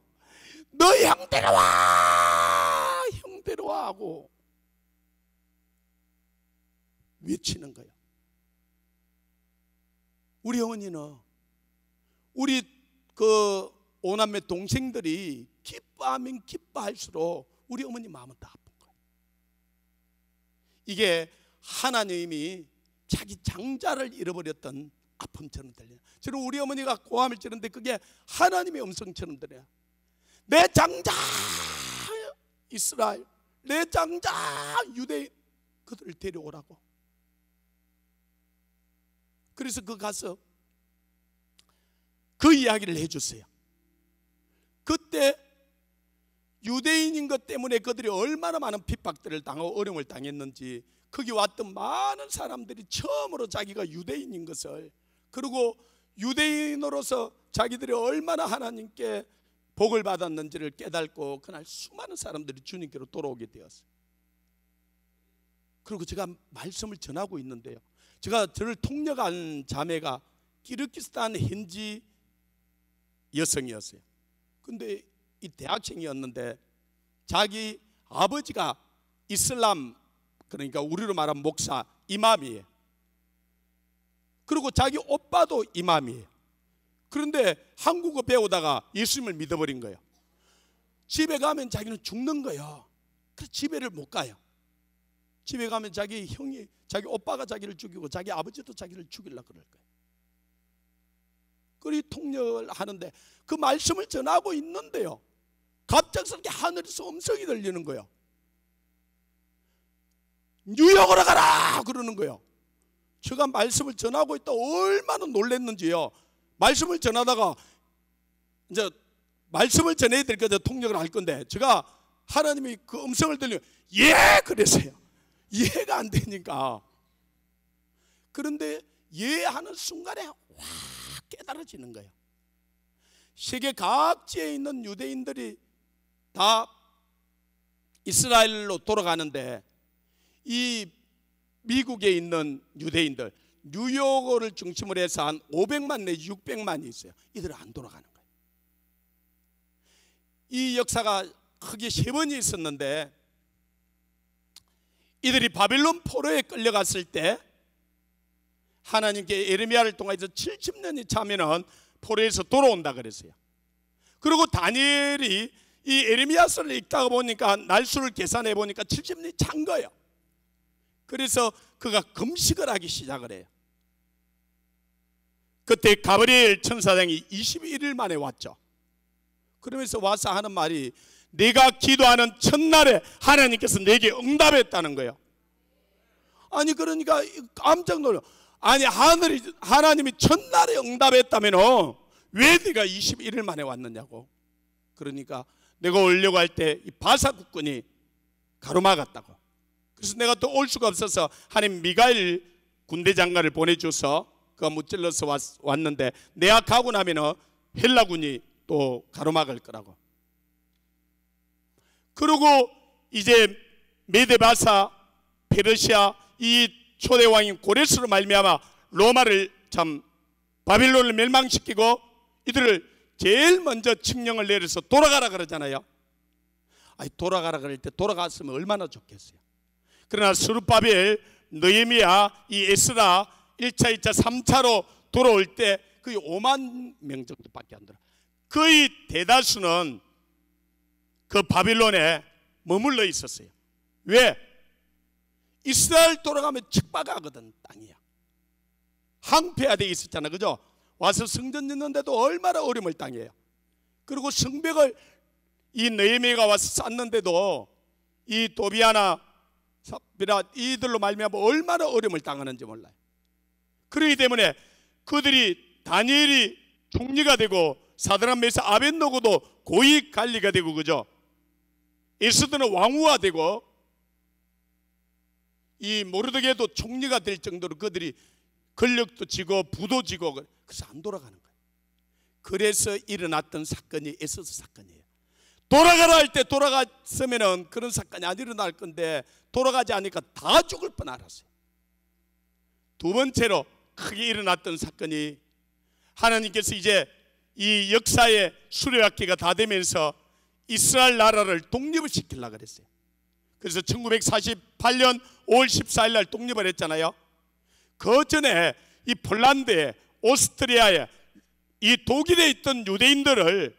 너 형 데려와. 형 데려와 하고 외치는 거야. 우리 어머니는 우리 그 5남매 동생들이 기뻐하면 기뻐할수록 우리 어머니 마음은 다 아픈 거야. 이게 하나님이 자기 장자를 잃어버렸던 아픔처럼 들려요. 저는 우리 어머니가 고함을 지르는데 그게 하나님의 음성처럼 들려요. 내 장자 이스라엘, 내 장자 유대인, 그들을 데려오라고. 그래서 그 가서 그 이야기를 해줬어요. 그때 유대인인 것 때문에 그들이 얼마나 많은 핍박들을 당하고 어려움을 당했는지, 거기 왔던 많은 사람들이 처음으로 자기가 유대인인 것을, 그리고 유대인으로서 자기들이 얼마나 하나님께 복을 받았는지를 깨닫고 그날 수많은 사람들이 주님께로 돌아오게 되었어요. 그리고 제가 말씀을 전하고 있는데요, 제가 저를 통역한 자매가 키르기스탄 현지 여성이었어요. 근데 이 대학생이었는데 자기 아버지가 이슬람, 그러니까 우리로 말하면 목사, 이맘이에요. 그리고 자기 오빠도 이맘이에요. 그런데 한국어 배우다가 예수님을 믿어버린 거예요. 집에 가면 자기는 죽는 거예요. 그래서 집에를 못 가요. 집에 가면 자기 형이, 자기 오빠가 자기를 죽이고 자기 아버지도 자기를 죽이려고 그럴 거예요. 그리 통역을 하는데 그 말씀을 전하고 있는데요, 갑작스럽게 하늘에서 음성이 들리는 거예요. 뉴욕으로 가라 그러는 거예요. 제가 말씀을 전하고 있다 얼마나 놀랐는지요. 말씀을 전하다가 이제 말씀을 전해야 될 거죠. 통역을 할 건데 제가 하나님이 그 음성을 들리면 예 그랬어요. 이해가 안 되니까. 그런데 예하는 순간에 확 깨달아지는 거예요. 세계 각지에 있는 유대인들이 다 이스라엘로 돌아가는데 이 미국에 있는 유대인들, 뉴욕을 중심으로 해서 한 500만 내지 600만이 있어요. 이들은 안 돌아가는 거예요. 이 역사가 크게 3번이 있었는데, 이들이 바빌론 포로에 끌려갔을 때 하나님께 예레미야를 통해서 70년이 차면은 포로에서 돌아온다 그랬어요. 그리고 다니엘이 이 예레미야서를 읽다가 보니까 날수를 계산해 보니까 70년이 찬 거예요. 그래서 그가 금식을 하기 시작을 해요. 그때 가브리엘 천사장이 21일 만에 왔죠. 그러면서 와서 하는 말이, 내가 기도하는 첫날에 하나님께서 내게 응답했다는 거예요. 아니 그러니까 깜짝 놀라. 아니 하나님이 첫날에 응답했다면 왜 네가 21일 만에 왔느냐고. 그러니까 내가 오려고 할 때 이 바사 국군이 가로막았다고. 그래서 내가 또 올 수가 없어서 하나님 미가엘 군대 장관을 보내줘서 그가 무찔러서 왔는데 내가 가고 나면 헬라군이 또 가로막을 거라고. 그리고 이제 메데바사, 페르시아 이 초대 왕인 고레스로 말미암아 로마를 참 바빌론을 멸망시키고 이들을 제일 먼저 칙령을 내려서 돌아가라 그러잖아요. 아니 돌아가라 그럴 때 돌아갔으면 얼마나 좋겠어요. 그러나 스룹바벨, 느헤미야, 이 에스라 1차, 2차, 3차로 돌아올 때 거의 5만 명 정도밖에 안 들어. 거의 대다수는 그 바빌론에 머물러 있었어요. 왜? 이스라엘 돌아가면 척박하거든. 땅이야. 항폐화되어 있었잖아, 그죠? 와서 성전 짓는데도 얼마나 어려움을 당해요. 그리고 성벽을 이 느헤미야가 와서 쌓는데도 이 도비아나 삽비라 이들로 말미암아 얼마나 어려움을 당하는지 몰라요. 그렇기 때문에 그들이 다니엘이 총리가 되고 사드락 메삭 아벳노고도 고위 관리가 되고, 그죠? 에스더는 왕후가 되고 이 모르드게도 총리가 될 정도로 그들이 권력도 지고 부도 지고, 그래서 안 돌아가는 거예요. 그래서 일어났던 사건이 에스더 사건이에요. 돌아가라 할 때 돌아갔으면 그런 사건이 안 일어날 건데 돌아가지 않으니까 다 죽을 뻔 알았어요. 두 번째로 크게 일어났던 사건이, 하나님께서 이제 이 역사의 수레바퀴가 다 되면서 이스라엘 나라를 독립을 시키려고 그랬어요. 그래서 1948년 5월 14일 날 독립을 했잖아요. 그 전에 이 폴란드에, 오스트리아에, 이 독일에 있던 유대인들을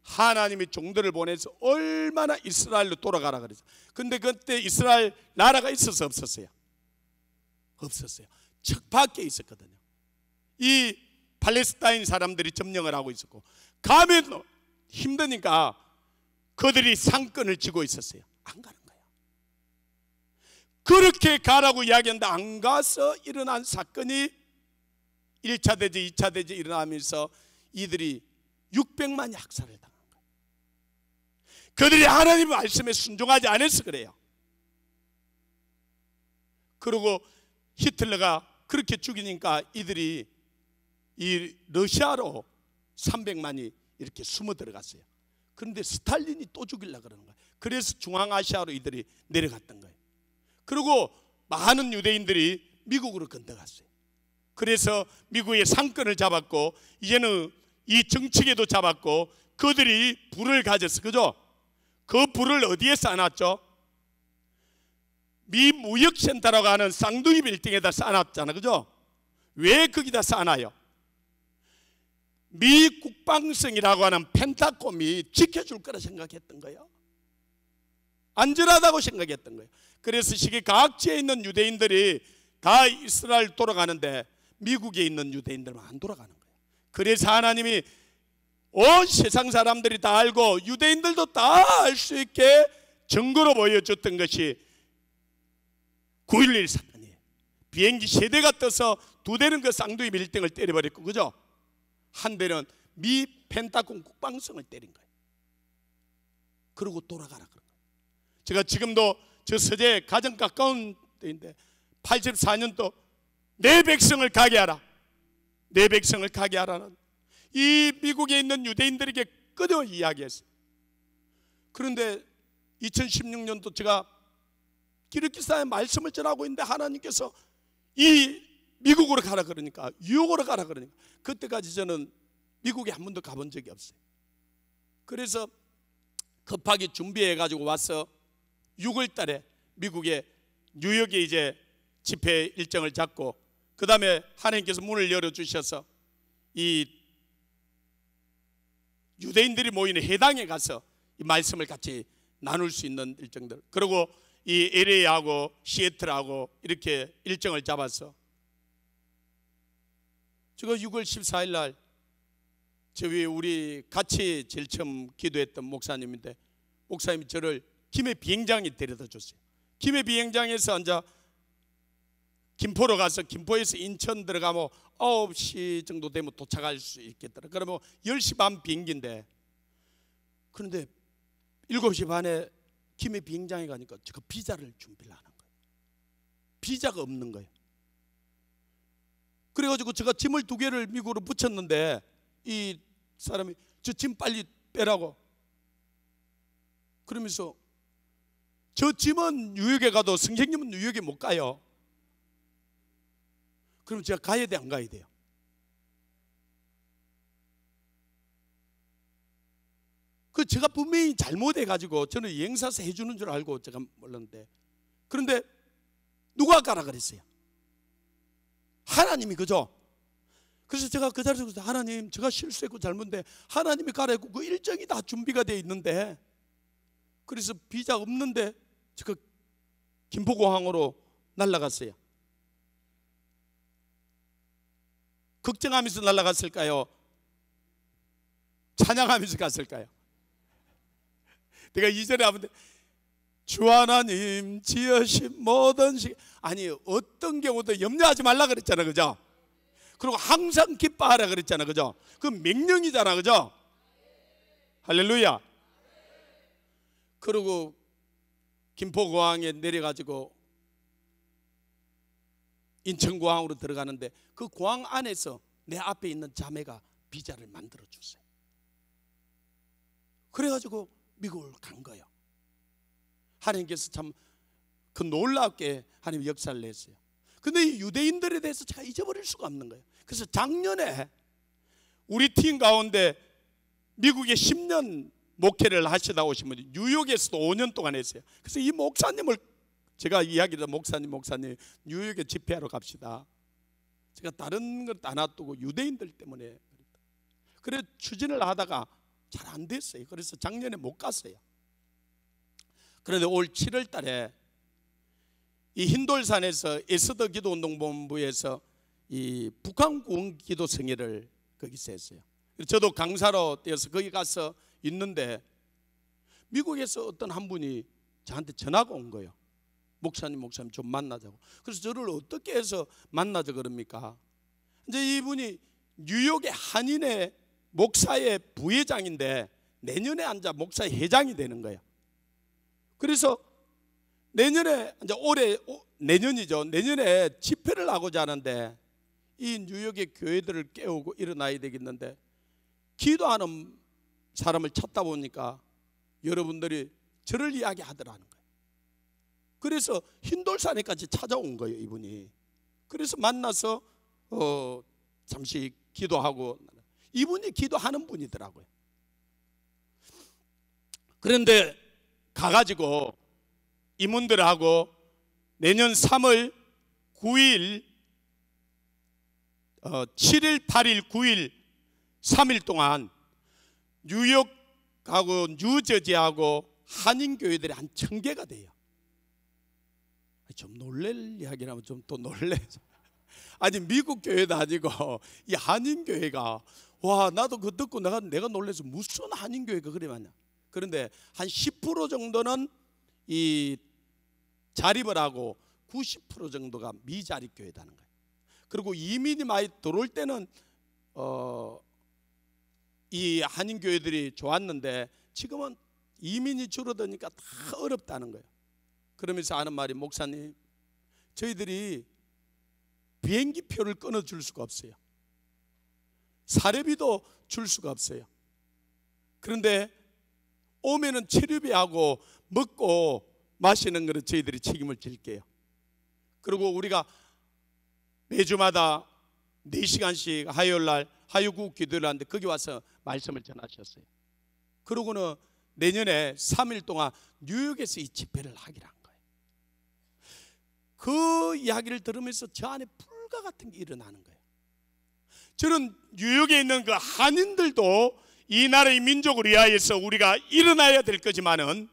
하나님이 종들을 보내서 얼마나 이스라엘로 돌아가라 그랬어요. 근데 그때 이스라엘 나라가 있어서 없었어요. 없었어요. 척박해 있었거든요. 이 팔레스타인 사람들이 점령을 하고 있었고, 가면 힘드니까 그들이 상권을 쥐고 있었어요. 안 가는 거예요. 그렇게 가라고 이야기했는데 안 가서 일어난 사건이 1차 대제, 2차 대제 일어나면서 이들이 600만이 학살을 당한 거예요. 그들이 하나님의 말씀에 순종하지 않아서 그래요. 그리고 히틀러가 그렇게 죽이니까 이들이 이 러시아로 300만이 이렇게 숨어 들어갔어요. 그런데 스탈린이 또 죽이려고 그러는 거예요. 그래서 중앙아시아로 이들이 내려갔던 거예요. 그리고 많은 유대인들이 미국으로 건너갔어요. 그래서 미국의 상권을 잡았고, 이제는 이 정치계도 잡았고, 그들이 부를 가졌어, 그죠? 그 부를 어디에 쌓아놨죠? 미 무역센터라고 하는 쌍둥이 빌딩에다 쌓아놨잖아, 그죠? 왜 거기다 쌓아놔요? 미 국방성이라고 하는 펜타콤이 지켜줄 거라 생각했던 거예요. 안전하다고 생각했던 거예요. 그래서 세계 각지에 있는 유대인들이 다 이스라엘 돌아가는데 미국에 있는 유대인들만 안 돌아가는 거예요. 그래서 하나님이 온 세상 사람들이 다 알고 유대인들도 다 알 수 있게 증거로 보여줬던 것이 9.11 사건이에요. 비행기 3대가 떠서 2대는 그 쌍둥이 빌딩을 때려버렸고, 그죠? 한 대는 미 펜타곤 국방성을 때린 거예요. 그러고 돌아가라 그런 거예요. 제가 지금도 저 서재에 가장 가까운 데인데 84년도 내 백성을 가게 하라, 내 백성을 가게 하라는 이 미국에 있는 유대인들에게 끊임없이 이야기했어요. 그런데 2016년도 제가 기르기사의 말씀을 전하고 있는데 하나님께서 이 미국으로 가라 그러니까, 뉴욕으로 가라 그러니까, 그때까지 저는 미국에 한 번도 가본 적이 없어요. 그래서 급하게 준비해 가지고 와서 6월 달에 미국에 뉴욕에 이제 집회 일정을 잡고, 그 다음에 하나님께서 문을 열어주셔서 이 유대인들이 모이는 회당에 가서 이 말씀을 같이 나눌 수 있는 일정들, 그리고 이 LA하고 시애틀하고 이렇게 일정을 잡아서 제가 6월 14일 날 저희 우리 같이 제일 처음 기도했던 목사님인데, 목사님이 저를 김해 비행장에 데려다 줬어요. 김해 비행장에서 앉아 김포로 가서 김포에서 인천 들어가면 9시 정도 되면 도착할 수 있겠더라. 그러면 10시 반 비행기인데, 그런데 7시 반에 김해 비행장에 가니까 제가 비자를 준비를 하는 거예요. 비자가 없는 거예요. 그래가지고 제가 짐을 2개를 미국으로 붙였는데 이 사람이 저 짐 빨리 빼라고 그러면서, 저 짐은 뉴욕에 가도 선생님은 뉴욕에 못 가요. 그럼 제가 가야 돼, 안 가야 돼요? 그 제가 분명히 잘못해가지고 저는 여행사에서 해주는 줄 알고 제가 몰랐는데, 그런데 누가 가라 그랬어요? 하나님이, 그죠? 그래서 제가 그 자리에서 하나님, 제가 실수했고 잘못했는데 하나님이 가라 했고 그 일정이 다 준비가 되어 있는데, 그래서 비자 없는데 제가 김포공항으로 날아갔어요. 걱정하면서 날아갔을까요? 찬양하면서 갔을까요? 내가 이전에 하는데 주 하나님 지으신 모든 시, 아니 어떤 경우도 염려하지 말라 그랬잖아, 그죠? 그리고 항상 기뻐하라 그랬잖아, 그죠? 그 명령이잖아, 그죠? 할렐루야. 그리고 김포공항에 내려가지고 인천공항으로 들어가는데 그 공항 안에서 내 앞에 있는 자매가 비자를 만들어 줬어요. 그래가지고 미국을 간 거예요. 하나님께서 참 그 놀랍게 하나님 역사를 냈어요. 근데 이 유대인들에 대해서 제가 잊어버릴 수가 없는 거예요. 그래서 작년에 우리 팀 가운데 미국에 10년 목회를 하시다 오신 분이 뉴욕에서도 5년 동안 했어요. 그래서 이 목사님을 제가 이야기를, 목사님 뉴욕에 집회하러 갑시다. 제가 다른 걸 다 놔두고 유대인들 때문에 그래 추진을 하다가 잘 안 됐어요. 그래서 작년에 못 갔어요. 그런데 올 7월 달에 이 흰돌산에서 에스더 기도운동본부에서 이 북한 구원 기도 성회를 거기서 했어요. 저도 강사로 되어서 거기 가서 있는데 미국에서 어떤 한 분이 저한테 전화가 온 거예요. 목사님 좀 만나자고. 그래서 저를 어떻게 해서 만나자 그럽니까? 이제 이분이 뉴욕의 한인의 목사의 부회장인데 내년에 앉아 목사의 회장이 되는 거예요. 그래서 내년에 이제 내년이죠. 내년에 집회를 하고자 하는데 이 뉴욕의 교회들을 깨우고 일어나야 되겠는데 기도하는 사람을 찾다 보니까 여러분들이 저를 이야기하더라는 거예요. 그래서 흰돌산에까지 찾아온 거예요, 이분이. 그래서 만나서 잠시 기도하고, 이분이 기도하는 분이더라고요. 그런데 가가지고 임원들하고 내년 3월 9일 7일, 8일, 9일, 3일 동안 뉴욕하고 뉴저지하고 한인교회들이 한 1000개가 돼요. 좀 놀랄 이야기라면 좀 또 놀래죠. 아니 미국 교회도 아니고 이 한인교회가, 와 나도 그거 듣고 내가 놀라서 무슨 한인교회가 그리 많냐. 그런데 한 10% 정도는 이 자립을 하고 90% 정도가 미자립 교회다는 거예요. 그리고 이민이 많이 들어올 때는 이 한인 교회들이 좋았는데 지금은 이민이 줄어드니까 다 어렵다는 거예요. 그러면서 하는 말이, 목사님 저희들이 비행기 표를 끊어줄 수가 없어요. 사례비도 줄 수가 없어요. 그런데 오면은 체류비하고 먹고 마시는 거는 저희들이 책임을 질게요. 그리고 우리가 매주마다 4시간씩 화요일날 화요국 기도를 하는데 거기 와서 말씀을 전하셨어요. 그러고는 내년에 3일 동안 뉴욕에서 이 집회를 하기로 한 거예요. 그 이야기를 들으면서 저 안에 불과 같은 게 일어나는 거예요. 저는 뉴욕에 있는 그 한인들도 이 나라의 민족을 위하여서 우리가 일어나야 될 거지만은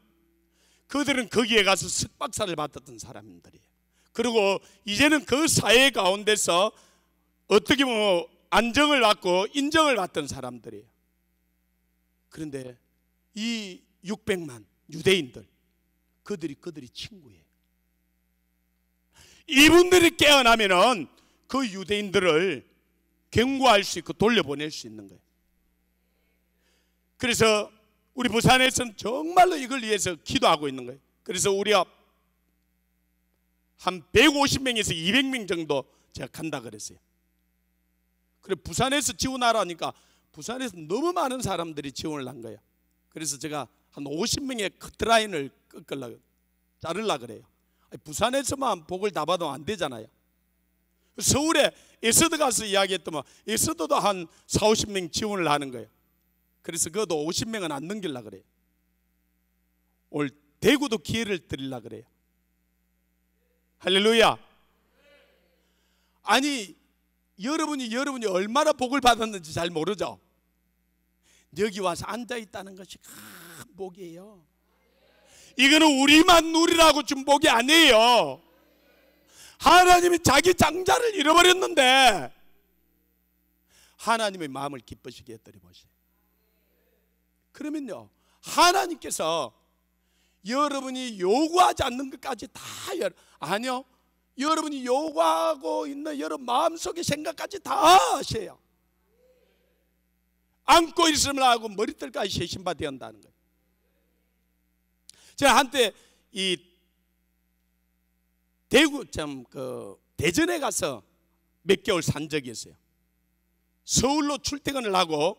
그들은 거기에 가서 석박사를 받았던 사람들이에요. 그리고 이제는 그 사회 가운데서 어떻게 보면 안정을 받고 인정을 받던 사람들이에요. 그런데 이 600만 유대인들, 그들이 친구예요. 이분들이 깨어나면은 그 유대인들을 경고할 수 있고 돌려보낼 수 있는 거예요. 그래서 우리 부산에서는 정말로 이걸 위해서 기도하고 있는 거예요. 그래서 우리가 한 150명에서 200명 정도 제가 간다 그랬어요. 그래 부산에서 지원하라니까 부산에서 너무 많은 사람들이 지원을 한 거예요. 그래서 제가 한 50명의 커트라인을 자르려고 그래요. 부산에서만 복을 다 받으면 안 되잖아요. 서울에 에서드 가서 이야기했더만 에서드도 한 40-50명 지원을 하는 거예요. 그래서 그것도 50명은 안 넘기려고 그래요. 오늘 대구도 기회를 드리려고 그래요. 할렐루야. 아니 여러분이 얼마나 복을 받았는지 잘 모르죠. 여기 와서 앉아있다는 것이 큰 복이에요. 이거는 우리만 누리라고 준 복이 아니에요. 하나님이 자기 장자를 잃어버렸는데 하나님의 마음을 기쁘시게 했더니 보세요. 그러면요 하나님께서 여러분이 요구하지 않는 것까지 다 아니요, 여러분이 요구하고 있는 여러분 마음속의 생각까지 다 하세요. 안고 있음을 하고 머리털까지 세신받아야 한다는 거예요. 제가 한때 이 대구 대전에 가서 몇 개월 산 적이 있어요. 서울로 출퇴근을 하고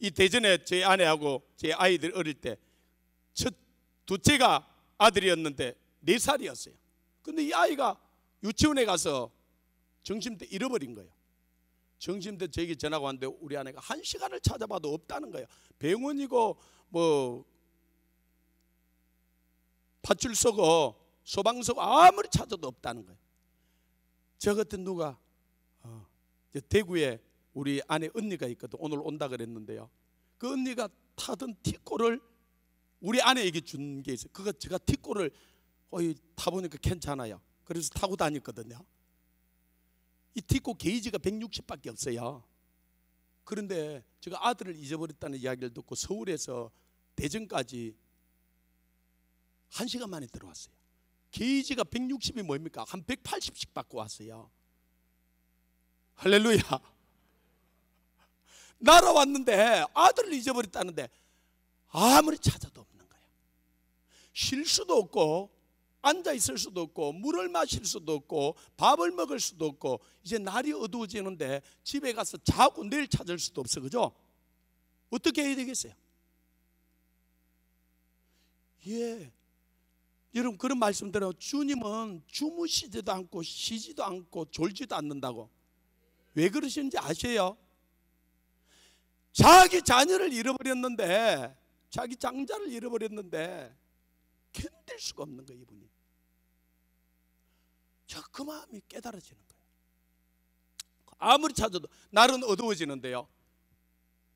이 대전에 제 아내하고 제 아이들 어릴 때 첫 둘째가 아들이었는데 4살이었어요. 근데 이 아이가 유치원에 가서 점심때 잃어버린 거예요. 점심때 저에게 전화가 왔는데 우리 아내가 1시간을 찾아봐도 없다는 거예요. 병원이고 뭐 파출소고 소방서고 아무리 찾아도 없다는 거예요. 저 같은 누가 대구에 우리 아내 언니가 있거든. 오늘 온다 그랬는데요. 그 언니가 타던 티코를 우리 아내에게 준 게 있어요. 그거 제가 티코를 타보니까 괜찮아요. 그래서 타고 다녔거든요. 이 티코 게이지가 160밖에 없어요. 그런데 제가 아들을 잊어버렸다는 이야기를 듣고 서울에서 대전까지 1시간 만에 들어왔어요. 게이지가 160이 뭡니까? 한 180씩 받고 왔어요. 할렐루야. 날아왔는데 아들을 잊어버렸다는데 아무리 찾아도 없는 거예요. 쉴 수도 없고 앉아있을 수도 없고 물을 마실 수도 없고 밥을 먹을 수도 없고 이제 날이 어두워지는데 집에 가서 자고 내일 찾을 수도 없어. 그죠? 어떻게 해야 되겠어요? 예, 여러분 그런 말씀 들어. 주님은 주무시지도 않고 쉬지도 않고 졸지도 않는다고. 왜 그러시는지 아세요? 자기 자녀를 잃어버렸는데, 자기 장자를 잃어버렸는데 견딜 수가 없는 거예요. 이분이 그 마음이 깨달아지는 거예요. 아무리 찾아도 날은 어두워지는데요.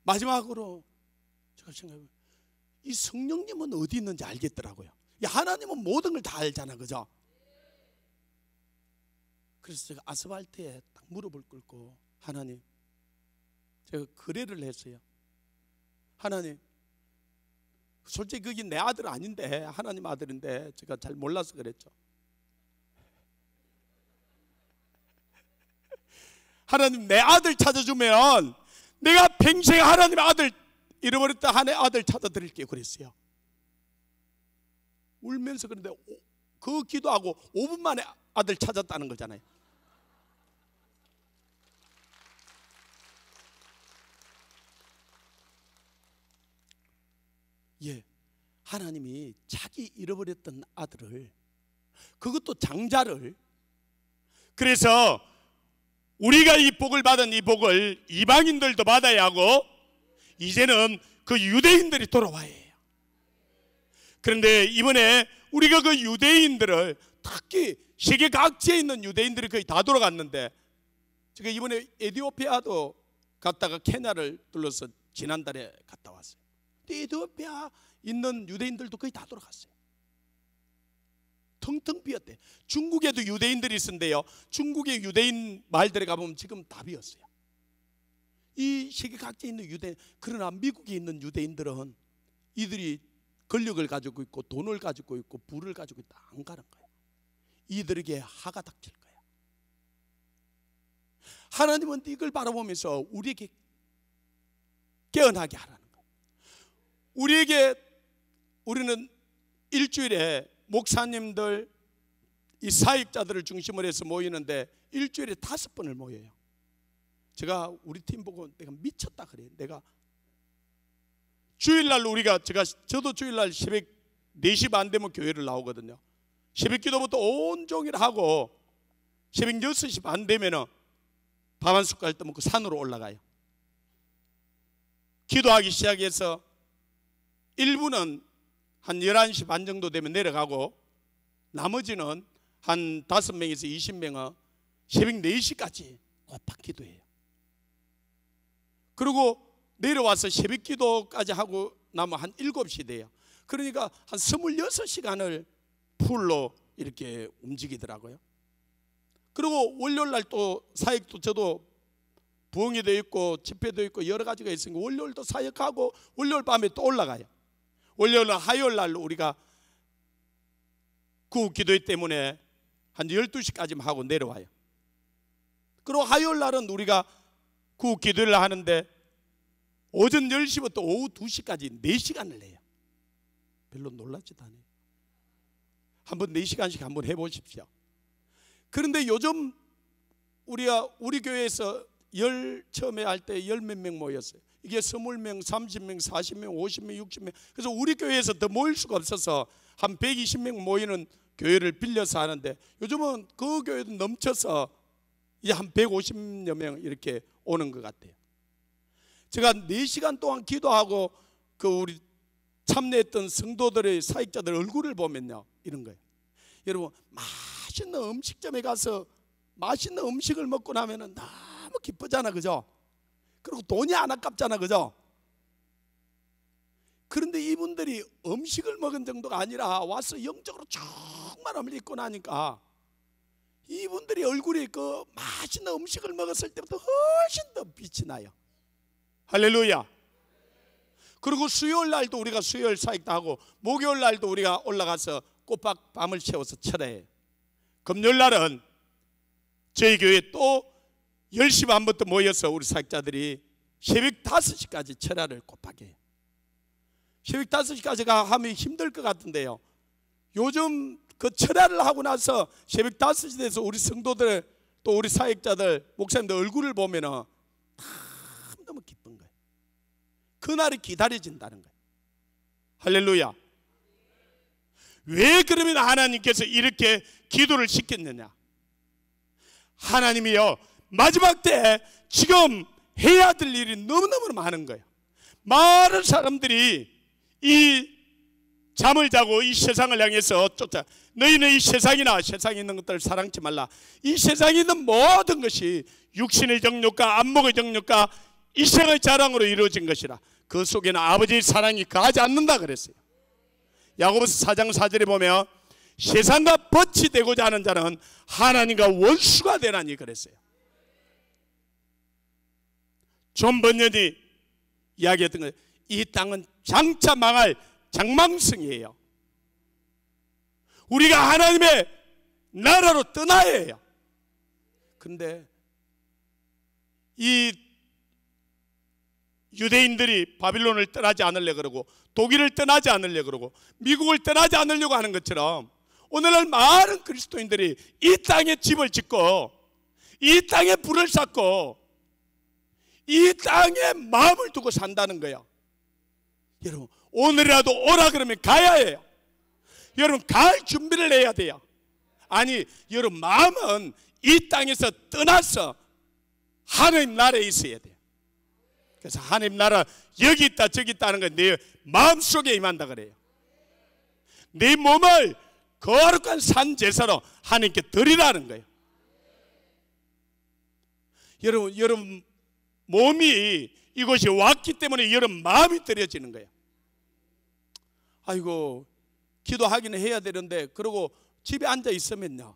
마지막으로 제가 생각해보면 이 성령님은 어디 있는지 알겠더라고요. 하나님은 모든 걸 다 알잖아, 그죠? 그래서 제가 아스팔트에 딱 무릎을 꿇고 하나님, 제가 거래를 했어요. 하나님, 솔직히 그게 내 아들 아닌데 하나님 아들인데 제가 잘 몰라서 그랬죠. 하나님, 내 아들 찾아주면 내가 평생 하나님 아들 잃어버렸다 한 아들 찾아드릴게요 그랬어요. 울면서. 그런데 그 기도하고 5분 만에 아들 찾았다는 거잖아요. 예, 하나님이 자기 잃어버렸던 아들을, 그것도 장자를, 그래서 우리가 이 복을 받은 이 복을 이방인들도 받아야 하고 이제는 그 유대인들이 돌아와야 해요. 그런데 이번에 우리가 그 유대인들을, 특히 세계 각지에 있는 유대인들이 거의 다 돌아갔는데, 제가 이번에 에티오피아도 갔다가 케냐를 둘러서 지난달에 갔다 왔어요. 근데 에티오피아 있는 유대인들도 거의 다 돌아갔어요. 텅텅 비었대. 중국에도 유대인들이 있었는데요, 중국의 유대인 마을들에 가보면 지금 다 비었어요. 이 세계 각지에 있는 유대인, 그러나 미국에 있는 유대인들은 이들이 권력을 가지고 있고 돈을 가지고 있고 부를 가지고 있다 안 가는 거예요. 이들에게 하가 닥칠 거예요. 하나님은 이걸 바라보면서 우리에게 깨어나게 하라는 거예요. 우리는 일주일에 목사님들, 이 사역자들을 중심으로 해서 모이는데 일주일에 5번을 모여요. 제가 우리 팀 보고 내가 미쳤다 그래요. 내가 주일날 저도 주일날 새벽 4시 반 되면 교회를 나오거든요. 새벽 기도부터 온종일 하고 새벽 6시 반 되면 밥 한 숟갈 떠먹고 산으로 올라가요. 기도하기 시작해서 1부는 한 11시 반 정도 되면 내려가고 나머지는 한 5명에서 20명은 새벽 4시까지 꼬박 기도해요. 그리고 내려와서 새벽 기도까지 하고 나면 한 7시 돼요. 그러니까 한 26시간을 풀로 이렇게 움직이더라고요. 그리고 월요일날 또 사역도, 저도 부흥이 되어 있고 집회도 있고 여러 가지가 있으니까 월요일도 사역하고 월요일 밤에 또 올라가요. 월요일날, 화요일날 우리가 그 기도회 때문에 한 12시까지 하고 내려와요. 그리고 화요일날은 우리가 그 기도를 하는데 오전 10시부터 오후 2시까지 4시간을 해요. 별로 놀랍지도 않아요. 한번 4시간씩 한번 해보십시오. 그런데 요즘 우리 교회에서 처음에 할 때 10몇 명 모였어요. 이게 20명, 30명, 40명, 50명, 60명. 그래서 우리 교회에서 더 모일 수가 없어서 한 120명 모이는 교회를 빌려서 하는데 요즘은 그 교회도 넘쳐서 이제 한 150여 명 이렇게 오는 것 같아요. 제가 4시간 동안 기도하고 그 우리 참여했던 성도들의 사역자들 얼굴을 보면요, 이런 거예요. 여러분, 맛있는 음식점에 가서 맛있는 음식을 먹고 나면은 너무 기쁘잖아, 그죠? 그리고 돈이 안 아깝잖아, 그죠? 그런데 이분들이 음식을 먹은 정도가 아니라 와서 영적으로 충만함을 입고 나니까 이분들이 얼굴이 그 맛있는 음식을 먹었을 때부터 훨씬 더 빛이 나요. 할렐루야. 그리고 수요일 날도 우리가 수요일 사역도 하고 목요일 날도 우리가 올라가서 꼬박 밤을 새워서 철회해요. 금요일 날은 저희 교회 또 10시 반부터 모여서 우리 사역자들이 새벽 5시까지 철야를 꼬박 해요. 새벽 5시까지가 하면 힘들 것 같은데요, 요즘 그 철야를 하고 나서 새벽 5시 돼서 우리 성도들 또 우리 사역자들 목사님들 얼굴을 보면은 너무 기쁜 거예요. 그날이 기다려진다는 거예요. 할렐루야. 왜 그러면 하나님께서 이렇게 기도를 시켰느냐? 하나님이요, 마지막 때 지금 해야 될 일이 너무너무 많은 거예요. 많은 사람들이 이 잠을 자고 이 세상을 향해서 쫓아. 너희는 이 세상이나 세상에 있는 것들을 사랑치 말라. 이 세상에 있는 모든 것이 육신의 정욕과 안목의 정욕과 이생의 자랑으로 이루어진 것이라. 그 속에는 아버지의 사랑이 가지 않는다 그랬어요. 야고보서 4장 4절에 보면 세상과 벗이 되고자 하는 자는 하나님과 원수가 되나니 그랬어요. 존 번연이 이야기했던 거예요. 이 땅은 장차 망할 장망성이에요. 우리가 하나님의 나라로 떠나야 해요. 그런데 이 유대인들이 바빌론을 떠나지 않으려고 그러고 독일을 떠나지 않으려고 그러고 미국을 떠나지 않으려고 하는 것처럼 오늘날 많은 그리스도인들이 이 땅에 집을 짓고 이 땅에 불을 쌓고 이 땅에 마음을 두고 산다는 거야. 여러분, 오늘이라도 오라 그러면 가야 해요. 여러분, 갈 준비를 해야 돼요. 아니, 여러분 마음은 이 땅에서 떠나서 하나님 나라에 있어야 돼요. 그래서 하나님 나라 여기 있다 저기 있다는 건 내 마음속에 임한다 그래요. 내 몸을 거룩한 산 제사로 하나님께 드리라는 거예요. 여러분 몸이 이곳이 왔기 때문에 여러분 마음이 드려지는 거예요. 아이고, 기도하기는 해야 되는데 그러고 집에 앉아 있으면요,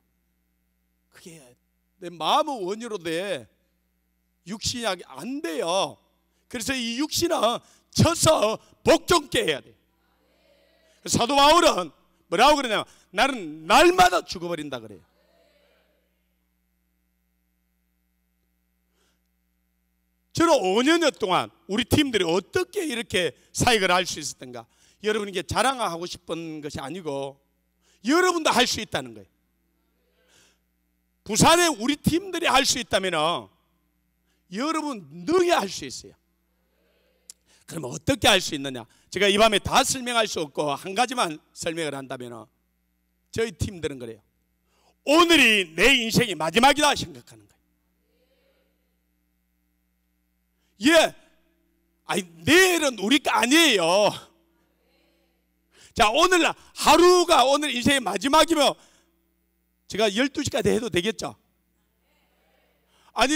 그게 내 마음의 원유로 돼 육신이 안 돼요. 그래서 이 육신은 쳐서 복종케 해야 돼요. 사도 바울은 뭐라고 그러냐면 나는 날마다 죽어버린다 그래요. 저는 5년여 동안 우리 팀들이 어떻게 이렇게 사역을 할 수 있었던가. 여러분에게 자랑하고 싶은 것이 아니고 여러분도 할 수 있다는 거예요. 부산에 우리 팀들이 할 수 있다면 여러분 능히 할 수 있어요. 그러면 어떻게 할 수 있느냐? 제가 이 밤에 다 설명할 수 없고 한 가지만 설명을 한다면 저희 팀들은 그래요. 오늘이 내 인생의 마지막이다 생각하는 거예요. 예, 아니 내일은 우리 거 아니에요. 자, 오늘 하루가 오늘 인생의 마지막이면 제가 12시까지 해도 되겠죠? 아니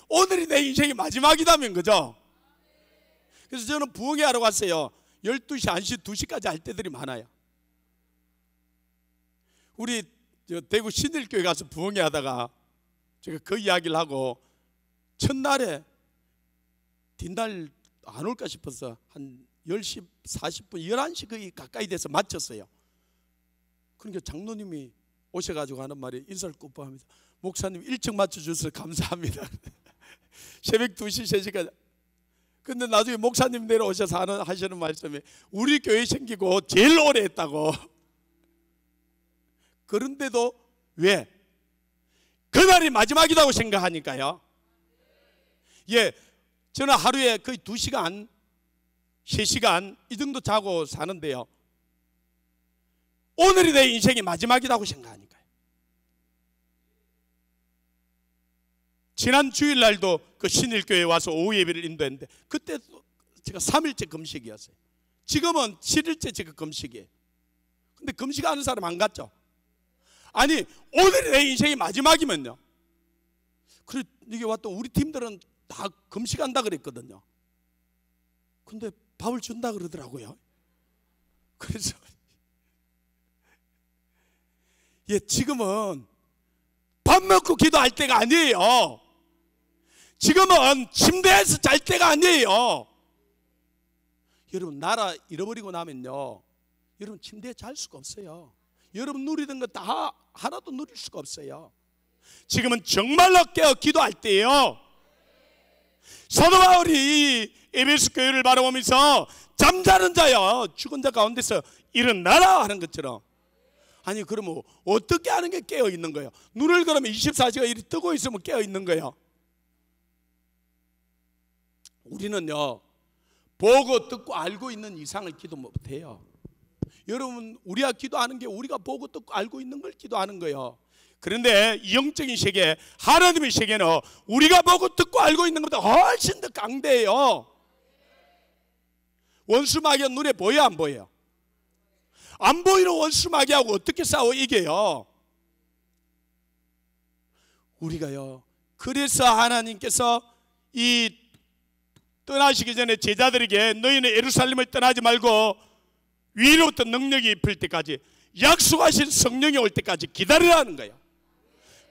오늘이 내 인생의 마지막이다면 그죠? 그래서 저는 부흥회 하러 갔어요. 12시, 1시, 2시까지 할 때들이 많아요. 우리 대구 신일교회 가서 부흥회 하다가 제가 그 이야기를 하고 첫날에 뒷날 안 올까 싶어서 한 10시 40분, 11시 거의 가까이 돼서 마쳤어요. 그러니까 장로님이 오셔가지고 하는 말이 인사를 굽하면서 목사님 일찍 맞춰주셔서 감사합니다. 새벽 2시, 3시까지. 근데 나중에 목사님 내려오셔서 하시는 말씀이 우리 교회 생기고 제일 오래 했다고. 그런데도 왜? 그날이 마지막이라고 생각하니까요. 예, 저는 하루에 거의 2시간, 3시간 이 정도 자고 사는데요, 오늘이 내 인생의 마지막이라고 생각하니까요. 지난 주일날도 그 신일교회에 와서 오후 예배를 인도했는데 그때 제가 3일째 금식이었어요. 지금은 7일째 제가 금식이에요. 근데 금식하는 사람 안 갔죠? 아니 오늘이 내 인생의 마지막이면요, 그래 이게 왔던 우리 팀들은 다 금식한다 그랬거든요. 근데 밥을 준다 그러더라고요. 그래서 예, 지금은 밥 먹고 기도할 때가 아니에요. 지금은 침대에서 잘 때가 아니에요. 여러분 나라 잃어버리고 나면요, 여러분 침대에 잘 수가 없어요. 여러분 누리던 거 다 하나도 누릴 수가 없어요. 지금은 정말로 깨어 기도할 때예요. 사도 바울이 에베소 교회를 바라보면서 잠자는 자여 죽은 자 가운데서 일어나라 하는 것처럼, 아니 그러면 어떻게 하는 게 깨어 있는 거예요? 눈을 그러면 24시간 이리 뜨고 있으면 깨어 있는 거예요. 우리는요 보고 듣고 알고 있는 이상을 기도 못해요. 여러분 우리가 기도하는 게 우리가 보고 듣고 알고 있는 걸 기도하는 거예요. 그런데 영적인 세계, 하나님의 세계는 우리가 보고 듣고 알고 있는 것보다 훨씬 더 강대해요. 원수 마귀가 눈에 보여 안 보여요? 안 보이는 원수 마귀하고 어떻게 싸워 이겨요? 우리가요, 그래서 하나님께서 이 떠나시기 전에 제자들에게 너희는 예루살렘을 떠나지 말고 위로부터 능력이 입힐 때까지, 약속하신 성령이 올 때까지 기다리라는 거야.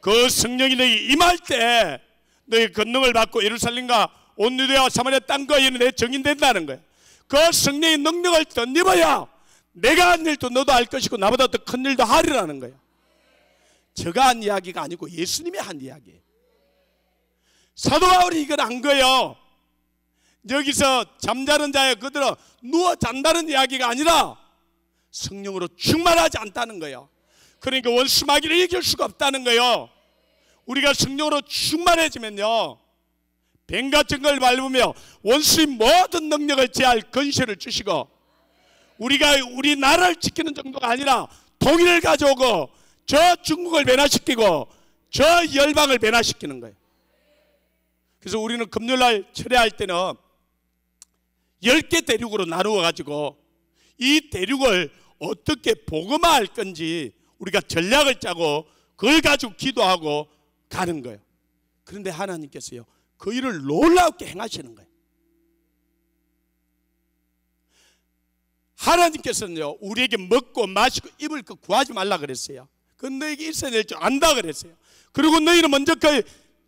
그 성령이 너희 임할 때 너희 권능을 받고 예루살렘과 온 유대와 사마리아 땅과 이는 내 정인된다는 거야. 그 성령의 능력을 덧입어야 내가 한 일도 너도 할 것이고 나보다 더 큰 일도 하리라는 거야. 제가 한 이야기가 아니고 예수님이 한 이야기예요. 사도 바울이 이걸 한 거예요. 여기서 잠자는 자야 그들은 누워 잔다는 이야기가 아니라 성령으로 충만하지 않다는 거예요. 그러니까 원수 마귀를 이길 수가 없다는 거예요. 우리가 성령으로 충만해지면요, 뱀 같은 걸 밟으며 원수의 모든 능력을 제할 권세를 주시고, 우리 나라를 지키는 정도가 아니라 통일을 가져오고 저 중국을 변화시키고 저 열방을 변화시키는 거예요. 그래서 우리는 금요일날 철회할 때는 10개 대륙으로 나누어 가지고 이 대륙을 어떻게 복음화할 건지 우리가 전략을 짜고 그걸 가지고 기도하고 가는 거예요. 그런데 하나님께서요, 그 일을 놀랍게 행하시는 거예요. 하나님께서는요, 우리에게 먹고 마시고 입을 거 구하지 말라 그랬어요. 그건 너에게 있어야 될 줄 안다 그랬어요. 그리고 너희는 먼저 그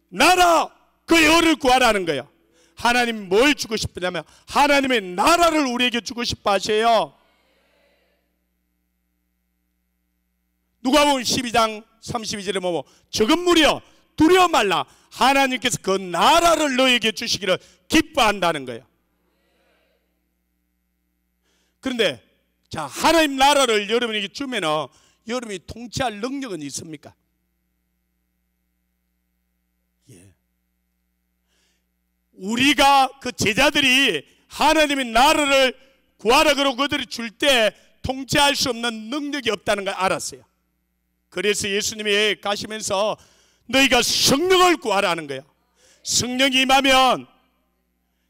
나라, 그 의를 구하라는 거예요. 하나님이 뭘 주고 싶으냐면 하나님의 나라를 우리에게 주고 싶어 하세요. 누가복음 12장 32절에 뭐뭐 적은 무리여 두려워 말라, 하나님께서 그 나라를 너에게 주시기를 기뻐한다는 거예요. 그런데 자, 하나님 나라를 여러분에게 주면은 여러분이 통치할 능력은 있습니까? 예. 우리가 그 제자들이 하나님의 나라를 구하라 그러고 그들이 줄 때 통치할 수 없는 능력이 없다는 걸 알았어요. 그래서 예수님이 가시면서 너희가 성령을 구하라는 거야. 성령이 임하면